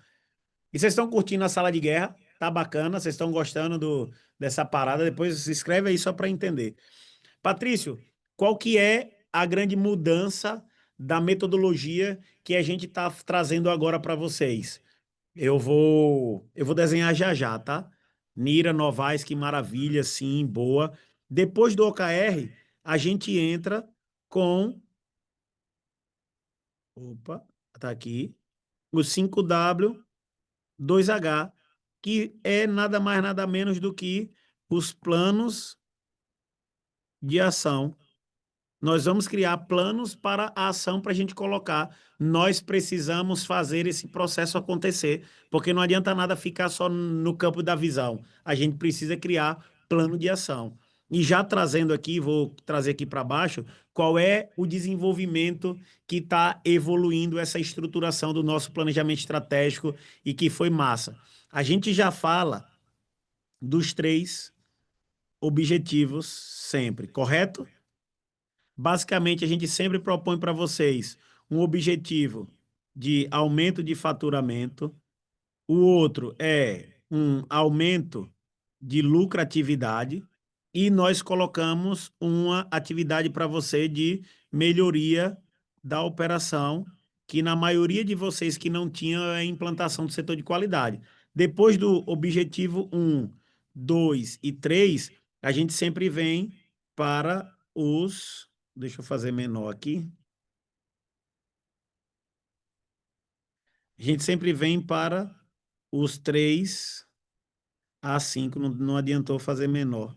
E vocês estão curtindo a sala de guerra? Tá bacana? Vocês estão gostando dessa parada? Depois se escreve aí só para entender. Patrício, qual que é a grande mudança da metodologia que a gente está trazendo agora para vocês? Eu vou desenhar já já, tá? Nira Novaes, que maravilha, sim, boa. Depois do OKR, a gente entra com, opa, tá aqui, o 5W 2H, que é nada mais nada menos do que os planos de ação. Nós vamos criar planos para a ação para a gente colocar. Nós precisamos fazer esse processo acontecer, porque não adianta nada ficar só no campo da visão. A gente precisa criar plano de ação. E já trazendo aqui, vou trazer aqui para baixo, qual é o desenvolvimento que está evoluindo essa estruturação do nosso planejamento estratégico e que foi massa. A gente já fala dos 3 objetivos sempre, correto? Basicamente, a gente sempre propõe para vocês um objetivo de aumento de faturamento, o outro é um aumento de lucratividade e nós colocamos uma atividade para você de melhoria da operação, que na maioria de vocês que não tinham é a implantação do setor de qualidade. Depois do objetivo 1, 2 e 3, a gente sempre vem para os... Deixa eu fazer menor aqui. A gente sempre vem para os 3 a 5, não adiantou fazer menor.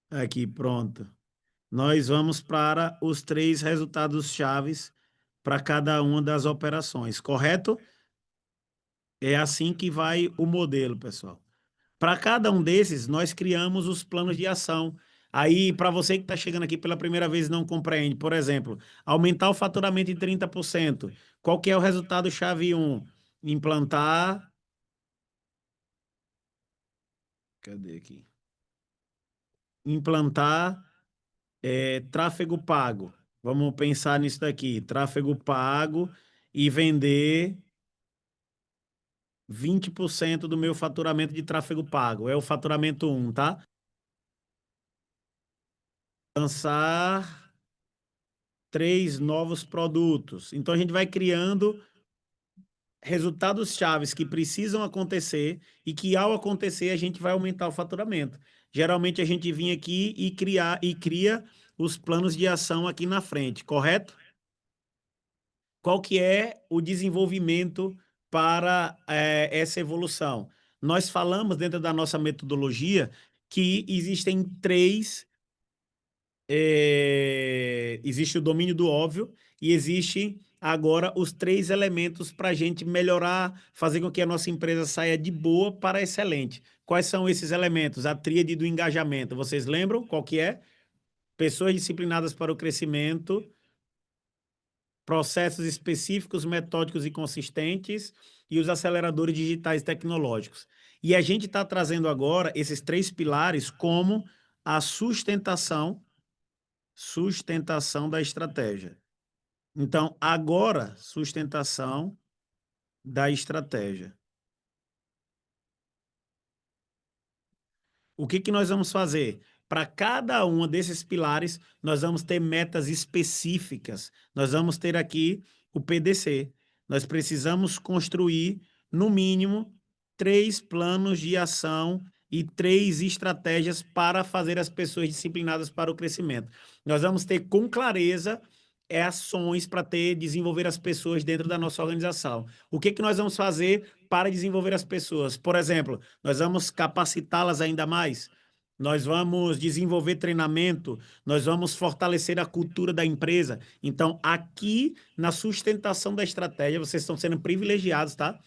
Aqui, pronto. Nós vamos para os 3 resultados chaves para cada uma das operações, correto? É assim que vai o modelo, pessoal. Para cada um desses, nós criamos os planos de ação. Aí, para você que está chegando aqui pela primeira vez e não compreende, por exemplo, aumentar o faturamento em 30%. Qual que é o resultado chave 1? Implantar... Cadê aqui? Implantar tráfego pago. Vamos pensar nisso daqui. Tráfego pago e vender 20% do meu faturamento de tráfego pago. É o faturamento 1, tá? Lançar 3 novos produtos. Então a gente vai criando resultados chaves que precisam acontecer e que ao acontecer a gente vai aumentar o faturamento. Geralmente a gente vem aqui e cria os planos de ação aqui na frente, correto? Qual que é o desenvolvimento para essa evolução? Nós falamos dentro da nossa metodologia que existem existe o domínio do óbvio e existe agora os 3 elementos para a gente melhorar, fazer com que a nossa empresa saia de boa para excelente. Quais são esses elementos? A tríade do engajamento. Vocês lembram qual que é? Pessoas disciplinadas para o crescimento, processos específicos, metódicos e consistentes e os aceleradores digitais tecnológicos. E a gente está trazendo agora esses 3 pilares como a sustentação da estratégia. Então, agora, sustentação da estratégia. O que que nós vamos fazer? Para cada um desses pilares, nós vamos ter metas específicas. Nós vamos ter aqui o PDC. Nós precisamos construir, no mínimo, 3 planos de ação e 3 estratégias para fazer as pessoas disciplinadas para o crescimento. Nós vamos ter com clareza ações para desenvolver as pessoas dentro da nossa organização. O que que nós vamos fazer para desenvolver as pessoas? Por exemplo, nós vamos capacitá-las ainda mais. Nós vamos desenvolver treinamento, nós vamos fortalecer a cultura da empresa. Então, aqui na sustentação da estratégia, vocês estão sendo privilegiados, tá?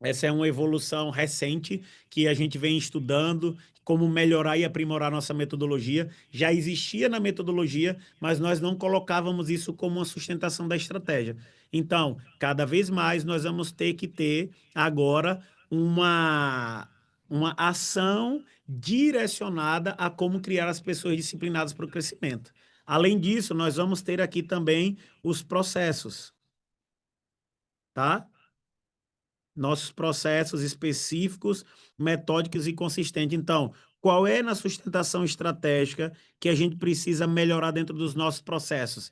Essa é uma evolução recente que a gente vem estudando, como melhorar e aprimorar nossa metodologia. Já existia na metodologia, mas nós não colocávamos isso como uma sustentação da estratégia. Então, cada vez mais nós vamos ter que ter agora uma ação direcionada a como criar as pessoas disciplinadas para o crescimento. Além disso, nós vamos ter aqui também os processos, tá? Nossos processos específicos, metódicos e consistentes. Então, qual é na sustentação estratégica que a gente precisa melhorar dentro dos nossos processos?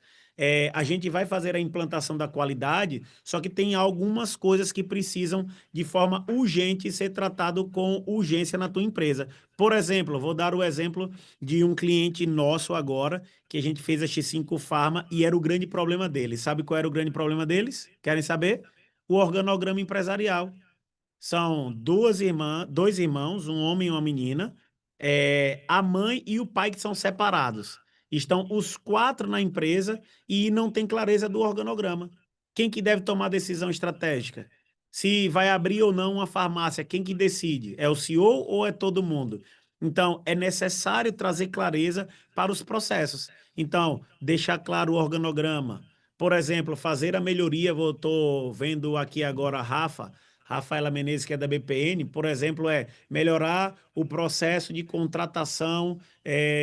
A gente vai fazer a implantação da qualidade, só que tem algumas coisas que precisam, de forma urgente, ser tratado com urgência na tua empresa. Por exemplo, vou dar o exemplo de um cliente nosso agora, que a gente fez a X5 Pharma e era o grande problema deles. Sabe qual era o grande problema deles? Querem saber? O organograma empresarial. São dois irmãos, um homem e uma menina, a mãe e o pai que são separados. Estão os 4 na empresa e não tem clareza do organograma. Quem que deve tomar a decisão estratégica? Se vai abrir ou não uma farmácia, quem que decide? É o CEO ou é todo mundo? Então, é necessário trazer clareza para os processos. Então, deixar claro o organograma. Por exemplo, fazer a melhoria, eu estou vendo aqui agora a Rafaela Menezes, que é da BPN, por exemplo, é melhorar o processo de contratação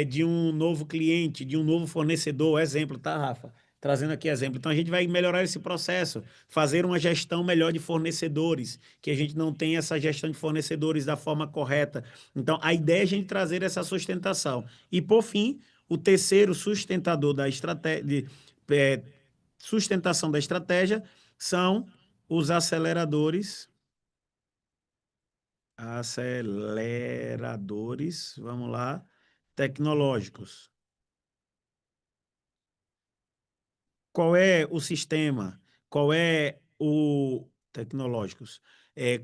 de um novo cliente, de um novo fornecedor, exemplo, tá, Rafa? Trazendo aqui exemplo. Então, a gente vai melhorar esse processo, fazer uma gestão melhor de fornecedores, que a gente não tem essa gestão de fornecedores da forma correta. Então, a ideia é a gente trazer essa sustentação. E, por fim, o terceiro sustentador da estratégia, sustentação da estratégia são os aceleradores, vamos lá, tecnológicos. Qual é o sistema? Qual é o tecnológicos?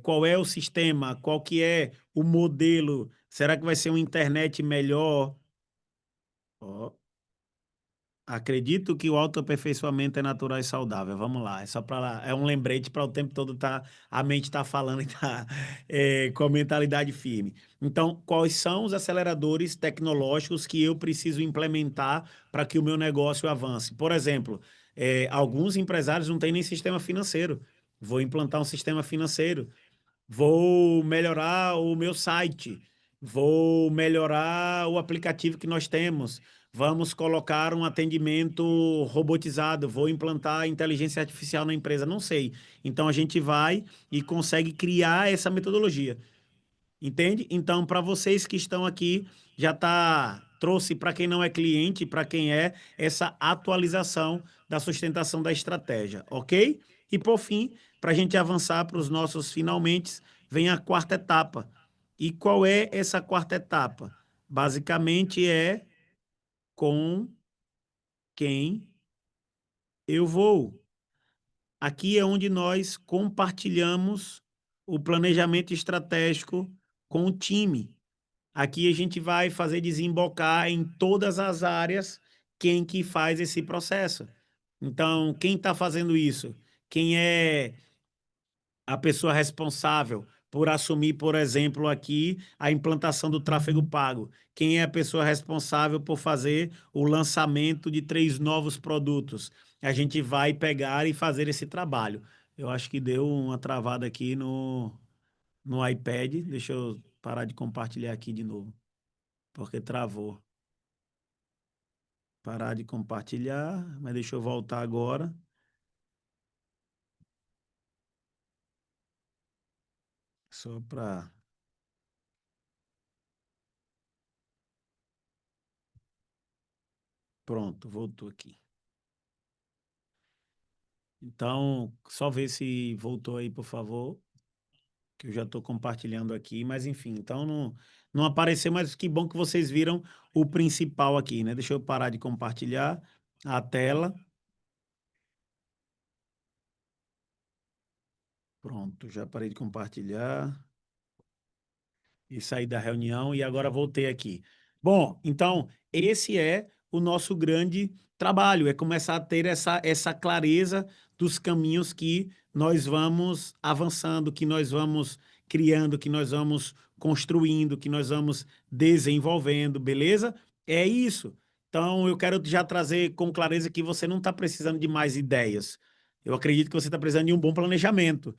Qual é o sistema? Qual que é o modelo? Será que vai ser uma internet melhor? Ó, acredito que o autoaperfeiçoamento é natural e saudável. Vamos lá, é um lembrete para o tempo todo a mente tá falando e tá com a mentalidade firme. Então, quais são os aceleradores tecnológicos que eu preciso implementar para que o meu negócio avance? Por exemplo, alguns empresários não têm nem sistema financeiro. Vou implantar um sistema financeiro. Vou melhorar o meu site, vou melhorar o aplicativo que nós temos, vamos colocar um atendimento robotizado, vou implantar inteligência artificial na empresa, não sei. Então a gente vai e consegue criar essa metodologia. Entende? Então, para vocês que estão aqui, trouxe para quem não é cliente, para quem é, essa atualização da sustentação da estratégia, ok? E por fim, para a gente avançar para os nossos finalmente, vem a quarta etapa. E qual é essa quarta etapa? Basicamente é com quem eu vou. Aqui é onde nós compartilhamos o planejamento estratégico com o time. Aqui a gente vai fazer desembocar em todas as áreas quem que faz esse processo. Então, quem está fazendo isso? Quem é a pessoa responsável por assumir, por exemplo, aqui a implantação do tráfego pago? Quem é a pessoa responsável por fazer o lançamento de 3 novos produtos? a gente vai pegar e fazer esse trabalho. Eu acho que deu uma travada aqui no iPad. Deixa eu parar de compartilhar aqui de novo, porque travou. Parar de compartilhar, mas deixa eu voltar agora. Só para... Pronto, voltou aqui. Então, só ver se voltou aí, por favor, que eu já estou compartilhando aqui. Mas, enfim, então não apareceu, mas que bom que vocês viram o principal aqui, né? Deixa eu parar de compartilhar a tela. Pronto, já parei de compartilhar e saí da reunião e agora voltei aqui. Bom, então, esse é o nosso grande trabalho, é começar a ter essa clareza dos caminhos que nós vamos avançando, que nós vamos criando, que nós vamos construindo, que nós vamos desenvolvendo, beleza? É isso. Então, eu quero já trazer com clareza que você não está precisando de mais ideias. Eu acredito que você está precisando de um bom planejamento.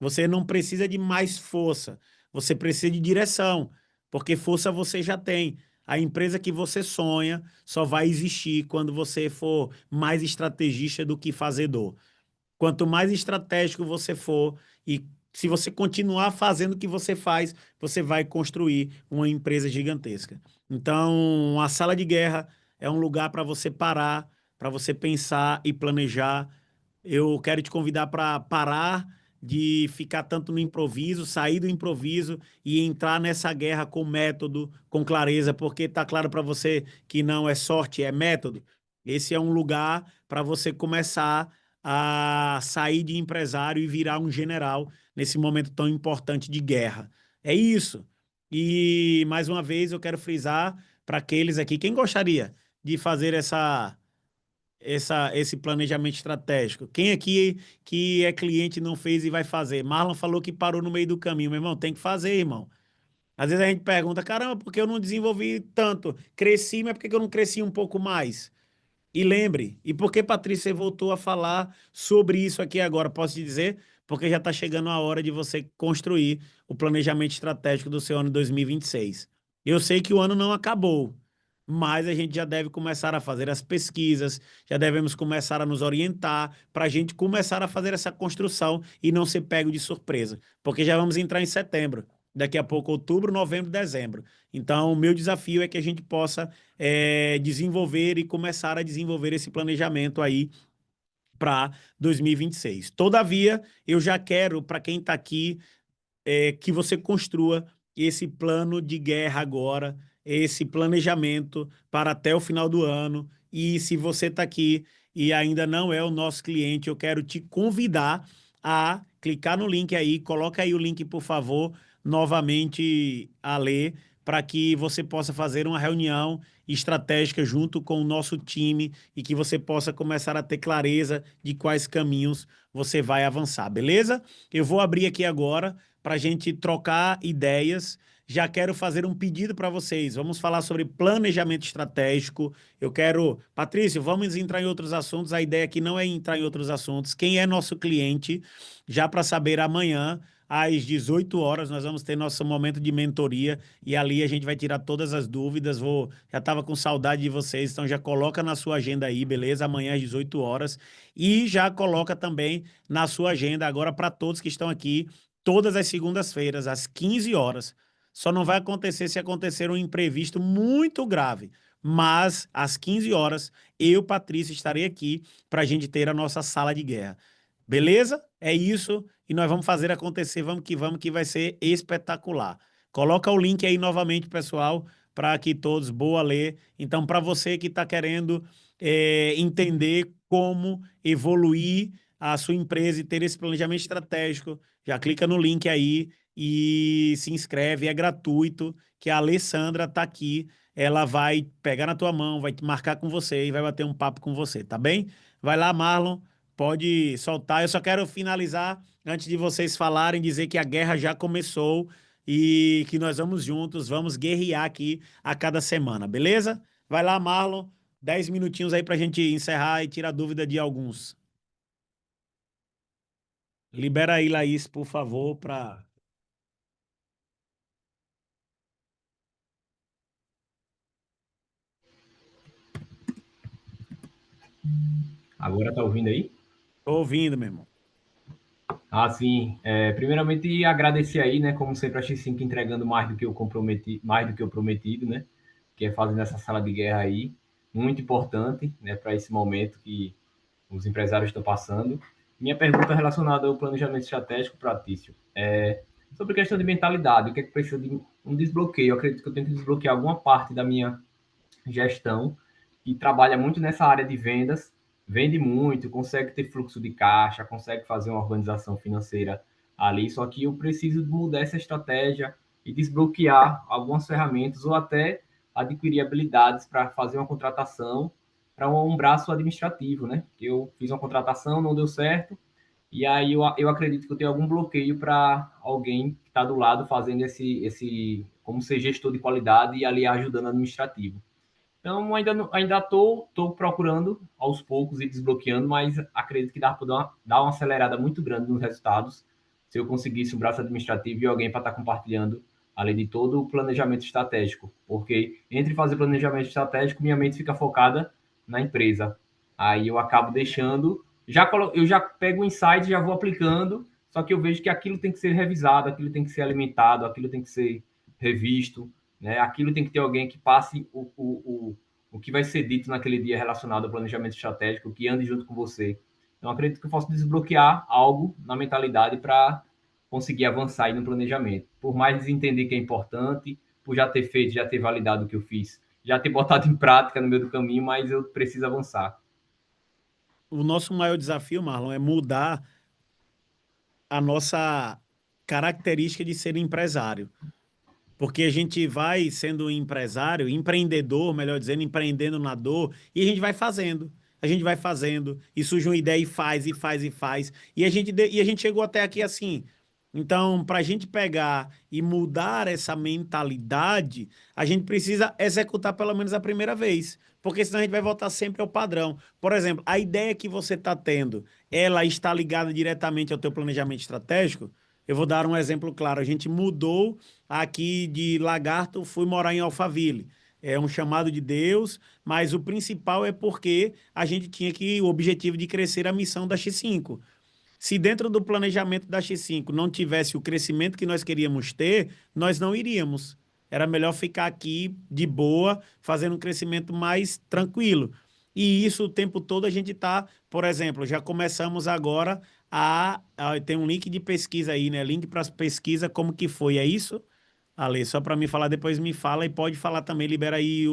Você não precisa de mais força, você precisa de direção, porque força você já tem. A empresa que você sonha só vai existir quando você for mais estrategista do que fazedor. Quanto mais estratégico você for e se você continuar fazendo o que você faz, você vai construir uma empresa gigantesca. Então, a sala de guerra é um lugar para você parar, para você pensar e planejar. Eu quero te convidar para parar de ficar tanto no improviso, sair do improviso e entrar nessa guerra com método, com clareza, porque está claro para você que não é sorte, é método. Esse é um lugar para você começar a sair de empresário e virar um general nesse momento tão importante de guerra. É isso. E mais uma vez eu quero frisar para aqueles aqui, quem gostaria de fazer esse planejamento estratégico? Quem aqui que é cliente não fez e vai fazer? Marlon falou que parou no meio do caminho. Meu irmão, tem que fazer, irmão. Às vezes a gente pergunta, caramba, por que eu não desenvolvi tanto? Cresci, mas por que eu não cresci um pouco mais? E lembre, e por que, Patrícia, você voltou a falar sobre isso aqui agora? Posso te dizer? Porque já está chegando a hora de você construir o planejamento estratégico do seu ano 2026. Eu sei que o ano não acabou, mas a gente já deve começar a fazer as pesquisas, já devemos começar a nos orientar para a gente começar a fazer essa construção e não ser pego de surpresa, porque já vamos entrar em setembro. Daqui a pouco, outubro, novembro, dezembro. Então, o meu desafio é que a gente possa desenvolver e começar a desenvolver esse planejamento aí para 2026. Todavia, eu já quero, para quem está aqui, que você construa esse plano de guerra agora, esse planejamento para até o final do ano. E se você está aqui e ainda não é o nosso cliente, eu quero te convidar a clicar no link aí, coloca aí o link, por favor, novamente a ler, para que você possa fazer uma reunião estratégica junto com o nosso time e que você possa começar a ter clareza de quais caminhos você vai avançar, beleza? Eu vou abrir aqui agora para a gente trocar ideias. Já quero fazer um pedido para vocês. Vamos falar sobre planejamento estratégico. Eu quero, Patrício, vamos entrar em outros assuntos. A ideia aqui não é entrar em outros assuntos. Quem é nosso cliente, já para saber amanhã, às 18 horas, nós vamos ter nosso momento de mentoria e ali a gente vai tirar todas as dúvidas. Já estava com saudade de vocês, então já coloca na sua agenda aí, beleza? Amanhã às 18 horas. E já coloca também na sua agenda agora para todos que estão aqui todas as segundas-feiras, às 15 horas. Só não vai acontecer se acontecer um imprevisto muito grave. Mas, às 15 horas, eu, Patrícia, estarei aqui para a gente ter a nossa sala de guerra. Beleza? É isso. E nós vamos fazer acontecer. Vamos, que vai ser espetacular. Coloca o link aí novamente, pessoal, para que todos, boa ler. Então, para você que está querendo entender como evoluir a sua empresa e ter esse planejamento estratégico, já clica no link aí e se inscreve, é gratuito, que a Alessandra está aqui, ela vai pegar na tua mão, vai te marcar com você e vai bater um papo com você, tá bem? Vai lá, Marlon, pode soltar. Eu só quero finalizar, antes de vocês falarem, dizer que a guerra já começou e que nós vamos juntos, vamos guerrear aqui a cada semana, beleza? Vai lá, Marlon, 10 minutinhos aí para a gente encerrar e tirar dúvida de alguns. Libera aí, Laís, por favor, para... Agora tá ouvindo aí? Tô ouvindo, meu irmão. Ah, sim. Primeiramente, agradecer aí, né? Como sempre, a X5 entregando mais do que eu comprometi, mais do que eu prometido, né? Que é fazendo essa sala de guerra aí, muito importante, né? Para esse momento que os empresários estão passando. Minha pergunta é relacionada ao planejamento estratégico, Pratício, sobre questão de mentalidade. O que é que precisa de um desbloqueio? Eu acredito que eu tenho que desbloquear alguma parte da minha gestão que trabalha muito nessa área de vendas, vende muito, consegue ter fluxo de caixa, consegue fazer uma organização financeira ali, só que eu preciso mudar essa estratégia e desbloquear algumas ferramentas ou até adquirir habilidades para fazer uma contratação para um braço administrativo, né? Eu fiz uma contratação, não deu certo, e aí eu acredito que eu tenho algum bloqueio para alguém que está do lado fazendo como ser gestor de qualidade e ali ajudando o administrativo. Então, ainda tô procurando aos poucos e desbloqueando, mas acredito que dá para dar uma acelerada muito grande nos resultados se eu conseguisse um braço administrativo e alguém para estar compartilhando, além de todo o planejamento estratégico. Porque entre fazer planejamento estratégico, minha mente fica focada na empresa. Aí eu acabo deixando, eu já pego o insight, já vou aplicando, só que eu vejo que aquilo tem que ser revisado, aquilo tem que ser alimentado, aquilo tem que ser revisto, né? Aquilo tem que ter alguém que passe o que vai ser dito naquele dia relacionado ao planejamento estratégico, que ande junto com você. Então, acredito que eu posso desbloquear algo na mentalidade para conseguir avançar aí no planejamento. Por mais entender que é importante, por já ter feito, já ter validado o que eu fiz, já ter botado em prática no meio do caminho, mas eu preciso avançar. O nosso maior desafio, Marlon, é mudar a nossa característica de ser empresário. Porque a gente vai sendo empresário, empreendedor, melhor dizendo, empreendendo na dor, e a gente vai fazendo. A gente vai fazendo, e surge uma ideia e faz, e faz, e faz. E a gente chegou até aqui assim. Então, para a gente pegar e mudar essa mentalidade, a gente precisa executar pelo menos a primeira vez. Porque senão a gente vai voltar sempre ao padrão. Por exemplo, a ideia que você está tendo, ela está ligada diretamente ao teu planejamento estratégico? Eu vou dar um exemplo claro. A gente mudou aqui de Lagarto, fui morar em Alphaville. É um chamado de Deus, mas o principal é porque a gente tinha que o objetivo de crescer a missão da X5. Se dentro do planejamento da X5 não tivesse o crescimento que nós queríamos ter, nós não iríamos. Era melhor ficar aqui de boa, fazendo um crescimento mais tranquilo. E isso o tempo todo a gente está, por exemplo, já começamos agora tem um link de pesquisa aí, né? Link para pesquisa, como que foi, é isso? Ale, só para me falar, depois me fala e pode falar também, libera aí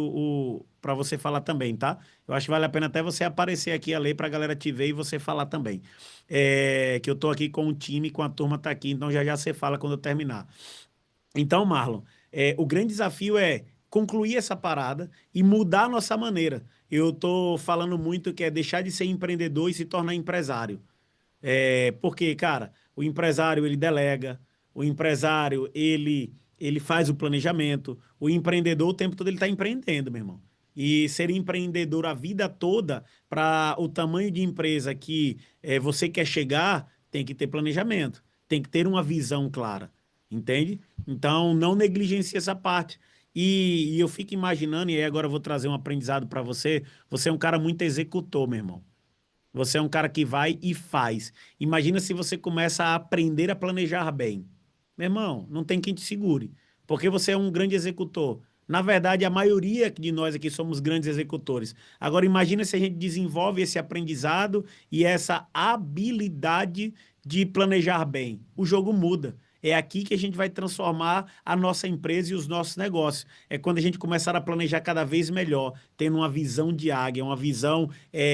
para você falar também, tá? Eu acho que vale a pena até você aparecer aqui, Ale, para a galera te ver e você falar também. Que eu tô aqui com o time, com a turma tá aqui, então já já você fala quando eu terminar. Então, Marlon, o grande desafio é concluir essa parada e mudar a nossa maneira. Eu tô falando muito que é deixar de ser empreendedor e se tornar empresário. Porque, cara, o empresário ele delega, o empresário ele faz o planejamento, o empreendedor o tempo todo ele está empreendendo, meu irmão. E ser empreendedor a vida toda para o tamanho de empresa que você quer chegar, tem que ter planejamento, tem que ter uma visão clara, entende? Então, não negligencie essa parte. E eu fico imaginando, e aí agora eu vou trazer um aprendizado para você. Você é um cara muito executor, meu irmão. Você é um cara que vai e faz. Imagina se você começa a aprender a planejar bem. Meu irmão, não tem quem te segure, porque você é um grande executor. Na verdade, a maioria de nós aqui somos grandes executores. Agora, imagina se a gente desenvolve esse aprendizado e essa habilidade de planejar bem. O jogo muda. É aqui que a gente vai transformar a nossa empresa e os nossos negócios. É quando a gente começar a planejar cada vez melhor, tendo uma visão de águia, uma visão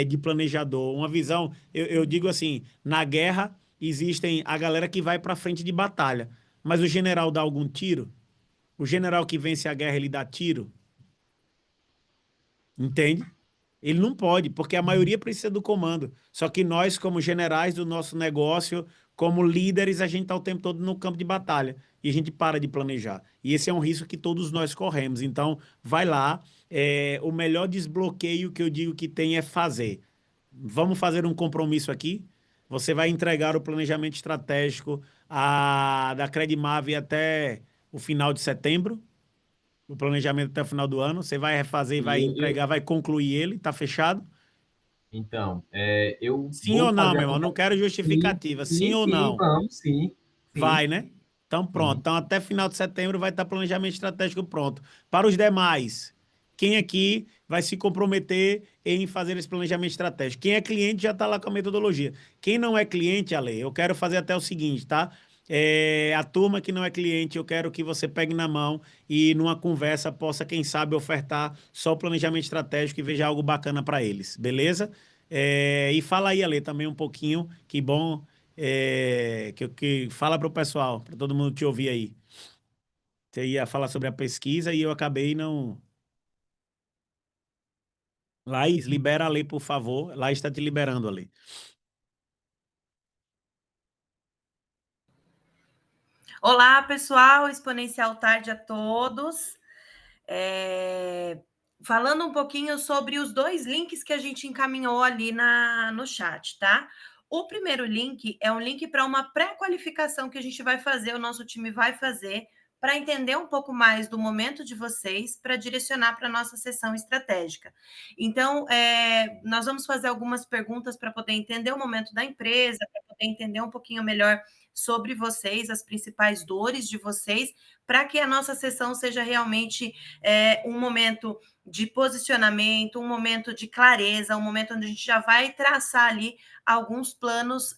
de planejador, uma visão. Eu digo assim: na guerra existem a galera que vai para frente de batalha, mas o general dá algum tiro? O general que vence a guerra, ele dá tiro? Entende? Ele não pode, porque a maioria precisa do comando. Só que nós, como generais do nosso negócio, como líderes, a gente está o tempo todo no campo de batalha e a gente para de planejar. E esse é um risco que todos nós corremos. Então, vai lá. O melhor desbloqueio que eu digo que tem é fazer. Vamos fazer um compromisso aqui. Você vai entregar o planejamento estratégico da Credimave até o final de setembro, o planejamento até o final do ano. Você vai refazer, vai E entregar, vai concluir ele, tá fechado? então, eu Sim ou vou não, fazer meu a irmão? Não conta. quero Sim, justificativa. Sim sim, ou sim, não? vamos, sim, sim, Vai, né? Então, pronto. sim. Então, até final de setembro vai estar planejamento estratégico pronto. Para os demais, quem aqui vai se comprometer em fazer esse planejamento estratégico? Quem é cliente já está lá com a metodologia. Quem não é cliente, Ale, eu quero fazer até o seguinte, tá? A turma que não é cliente, eu quero que você pegue na mão e numa conversa possa, quem sabe, ofertar só o planejamento estratégico e veja algo bacana para eles, beleza? E fala aí, Ale, também um pouquinho, que bom que fala para o pessoal, para todo mundo te ouvir aí. Você ia falar sobre a pesquisa e eu acabei não. Laís, libera a lei, por favor. Laís está te liberando a lei. Olá, pessoal, exponencial tarde a todos. É, Falando um pouquinho sobre os dois links que a gente encaminhou ali no chat, tá? O primeiro link é um link para uma pré-qualificação que a gente vai fazer, o nosso time vai fazer, para entender um pouco mais do momento de vocês, para direcionar para a nossa sessão estratégica. Então, nós vamos fazer algumas perguntas para poder entender o momento da empresa, para poder entender um pouquinho melhor sobre vocês, as principais dores de vocês, para que a nossa sessão seja realmente um momento de posicionamento, um momento de clareza, um momento onde a gente já vai traçar ali alguns planos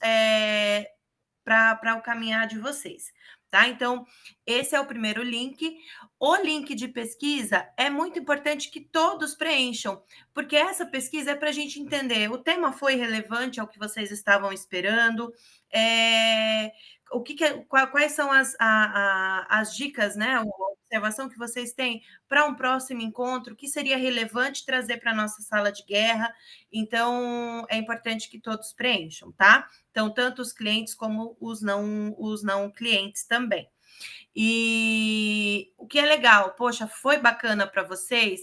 para o caminhar de vocês. Tá? Então, esse é o primeiro link. O link de pesquisa é muito importante que todos preencham, porque essa pesquisa é para a gente entender o tema foi relevante ao que vocês estavam esperando, quais são as dicas, né? A observação que vocês têm para um próximo encontro que seria relevante trazer para a nossa sala de guerra. Então, é importante que todos preencham, tá? Então, tanto os clientes como os não clientes também. E o que é legal, poxa, foi bacana para vocês?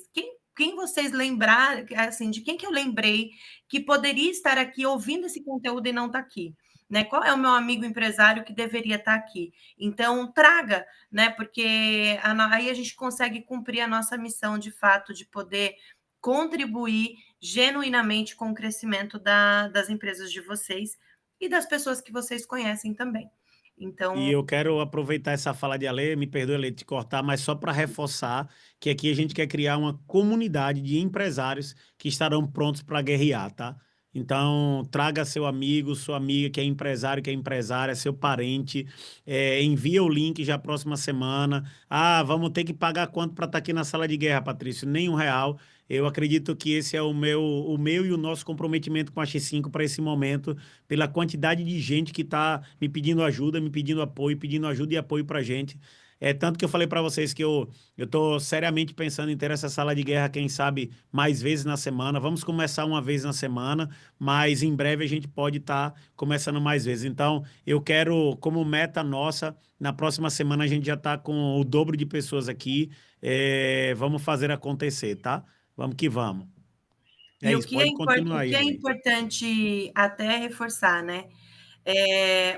Quem vocês lembraram, assim, de quem que eu lembrei que poderia estar aqui ouvindo esse conteúdo e não está aqui? Né? Qual é o meu amigo empresário que deveria estar aqui? Então, traga, né? Porque aí a gente consegue cumprir a nossa missão de fato de poder contribuir genuinamente com o crescimento das empresas de vocês e das pessoas que vocês conhecem também. E Então, eu quero aproveitar essa fala de Ale, me perdoe, Ale, te cortar, mas só para reforçar que aqui a gente quer criar uma comunidade de empresários que estarão prontos para guerrear, tá? Então, traga seu amigo, sua amiga que é empresário, que é empresária, seu parente, envia o link já próxima semana. Ah, vamos ter que pagar quanto para estar aqui na sala de guerra, Patrício? Nenhum real. Eu acredito que esse é o meu e o nosso comprometimento com a X5 para esse momento, pela quantidade de gente que está me pedindo ajuda, me pedindo apoio, pedindo ajuda e apoio para a gente. Tanto que eu falei para vocês que eu estou seriamente pensando em ter essa sala de guerra, quem sabe, mais vezes na semana. Vamos começar uma vez na semana, mas em breve a gente pode estar começando mais vezes. Então, eu quero, como meta nossa, na próxima semana a gente já está com o dobro de pessoas aqui. Vamos fazer acontecer, tá? Vamos que vamos. É e o isso, que é, pode continuar o aí, que é Ale. importante até reforçar, né?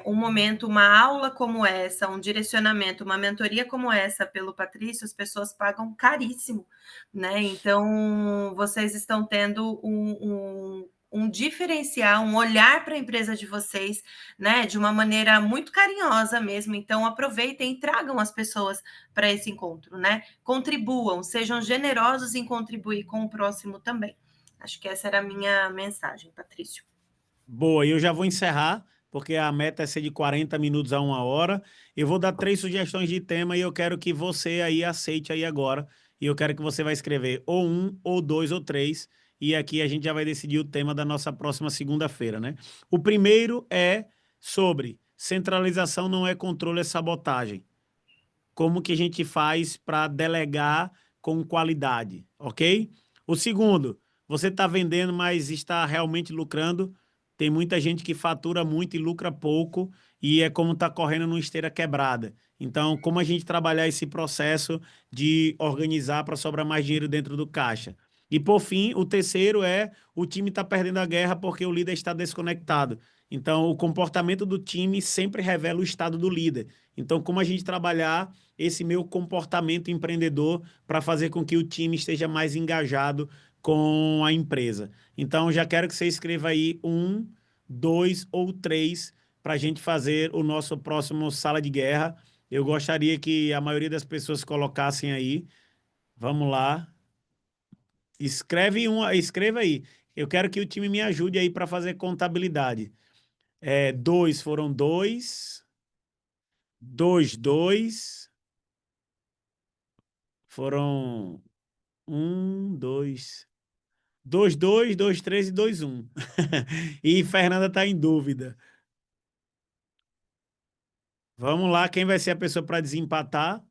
Um momento, uma aula como essa, um direcionamento, uma mentoria como essa pelo Patrício, as pessoas pagam caríssimo, né? Então, vocês estão tendo um diferencial, um olhar para a empresa de vocês, né? De uma maneira muito carinhosa mesmo. Então, aproveitem e tragam as pessoas para esse encontro, né? Contribuam, sejam generosos em contribuir com o próximo também. Acho que essa era a minha mensagem, Patrício. Boa, eu já vou encerrar, porque a meta é ser de 40 minutos a 1 hora. Eu vou dar 3 sugestões de tema e eu quero que você aí aceite aí agora. E eu quero que você vai escrever ou um, ou dois, ou três. E aqui a gente já vai decidir o tema da nossa próxima segunda-feira, né? O primeiro é sobre centralização não é controle, é sabotagem. Como que a gente faz para delegar com qualidade, ok? O segundo, você está vendendo, mas está realmente lucrando. Tem muita gente que fatura muito e lucra pouco, e é como está correndo numa esteira quebrada. Então, como a gente trabalhar esse processo de organizar para sobrar mais dinheiro dentro do caixa? E por fim, o terceiro é o time está perdendo a guerra porque o líder está desconectado. Então, o comportamento do time sempre revela o estado do líder. Então, como a gente trabalhar esse meu comportamento empreendedor para fazer com que o time esteja mais engajado com a empresa? Então, já quero que você escreva aí 1, 2 ou 3 para a gente fazer o nosso próximo sala de guerra. Eu gostaria que a maioria das pessoas colocassem aí. Vamos lá. Escreva aí. Eu quero que o time me ajude aí para fazer contabilidade. 2 foram 2, 2, 2, foram 1, 2, 2, 2, 2, 3 e 2, 1. E Fernanda está em dúvida. Vamos lá, quem vai ser a pessoa para desempatar?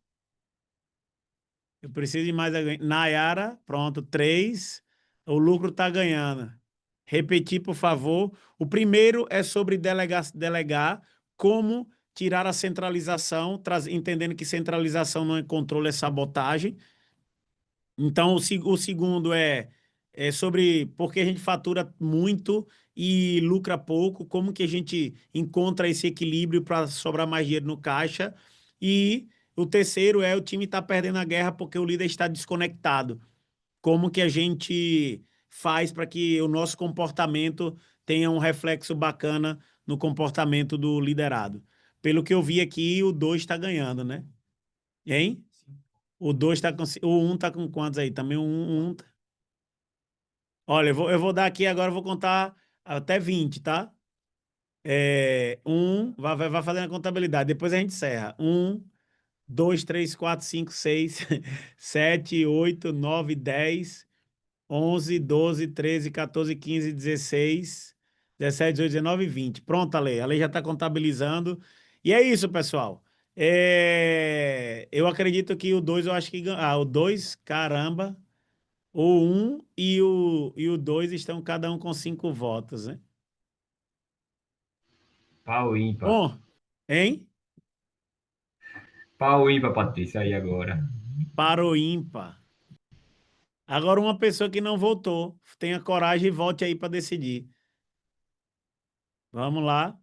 Eu preciso de mais alguém. Nayara, pronto, 3. O lucro está ganhando. Repetir, por favor. O primeiro é sobre delegar, como tirar a centralização, entendendo que centralização não é controle, é sabotagem. Então, o segundo é sobre por que a gente fatura muito e lucra pouco, como que a gente encontra esse equilíbrio para sobrar mais dinheiro no caixa. E o terceiro é o time está perdendo a guerra porque o líder está desconectado. Como que a gente faz para que o nosso comportamento tenha um reflexo bacana no comportamento do liderado. Pelo que eu vi aqui, o 2 está ganhando, né? Hein? O 2 está com. O 1 está com quantos aí? Também o 1. Olha, eu vou dar aqui agora, eu vou contar até 20, tá? 1, vai fazendo a contabilidade, depois a gente encerra. 1, 2, 3, 4, 5, 6, 7, 8, 9, 10, 11, 12, 13, 14, 15, 16, 17, 18, 19 e 20. Pronto, Ale. A lei já está contabilizando. E é isso, pessoal. Eu acredito que o 2, eu acho que. O 2, caramba. O 1 e o 2 estão cada um com 5 votos, né? Pau ímpar. Bom, hein? Pau ímpar, Patrícia, aí agora. Para o ímpar. Agora, uma pessoa que não votou, tenha coragem e vote aí para decidir. Vamos lá.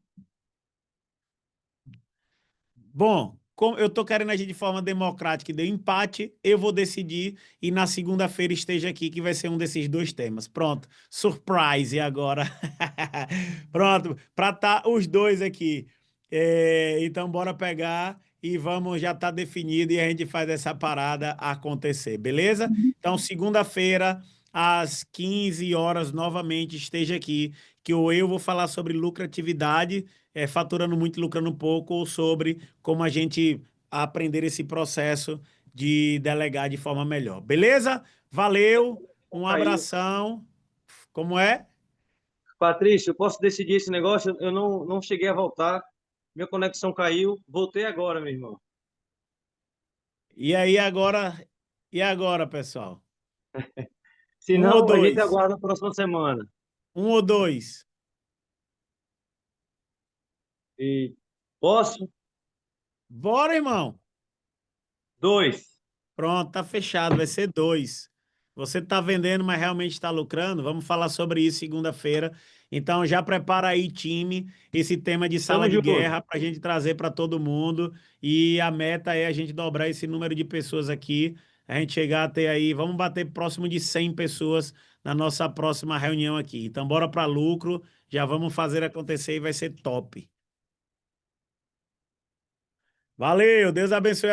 Bom, como eu estou querendo agir de forma democrática e deu empate, eu vou decidir e na segunda-feira esteja aqui, que vai ser um desses dois temas. Pronto, surprise agora. Pronto, para estar os dois aqui. Então, bora pegar e vamos, já está definido e a gente faz essa parada acontecer, beleza? Então, segunda-feira, às 15 horas, novamente, esteja aqui, que ou eu vou falar sobre lucratividade, faturando muito e lucrando pouco, ou sobre como a gente aprender esse processo de delegar de forma melhor. Beleza? Valeu, um Caiu. abração. Como é? Patrícia, eu posso decidir esse negócio? Eu não cheguei a voltar. Minha conexão caiu. Voltei agora, meu irmão. E aí agora? E agora, pessoal? Se Um ou não, a gente dois? aguarda a próxima semana. Um ou dois? E posso? Bora, irmão. 2. Pronto, tá fechado, vai ser 2. Você está vendendo, mas realmente está lucrando? Vamos falar sobre isso segunda-feira. Então já prepara aí, time, esse tema de sala Tamo de junto. guerra para a gente trazer para todo mundo. E a meta é a gente dobrar esse número de pessoas aqui, a gente chegar até aí, vamos bater próximo de 100 pessoas na nossa próxima reunião aqui. Então bora para lucro, já vamos fazer acontecer e vai ser top. Valeu, Deus abençoe.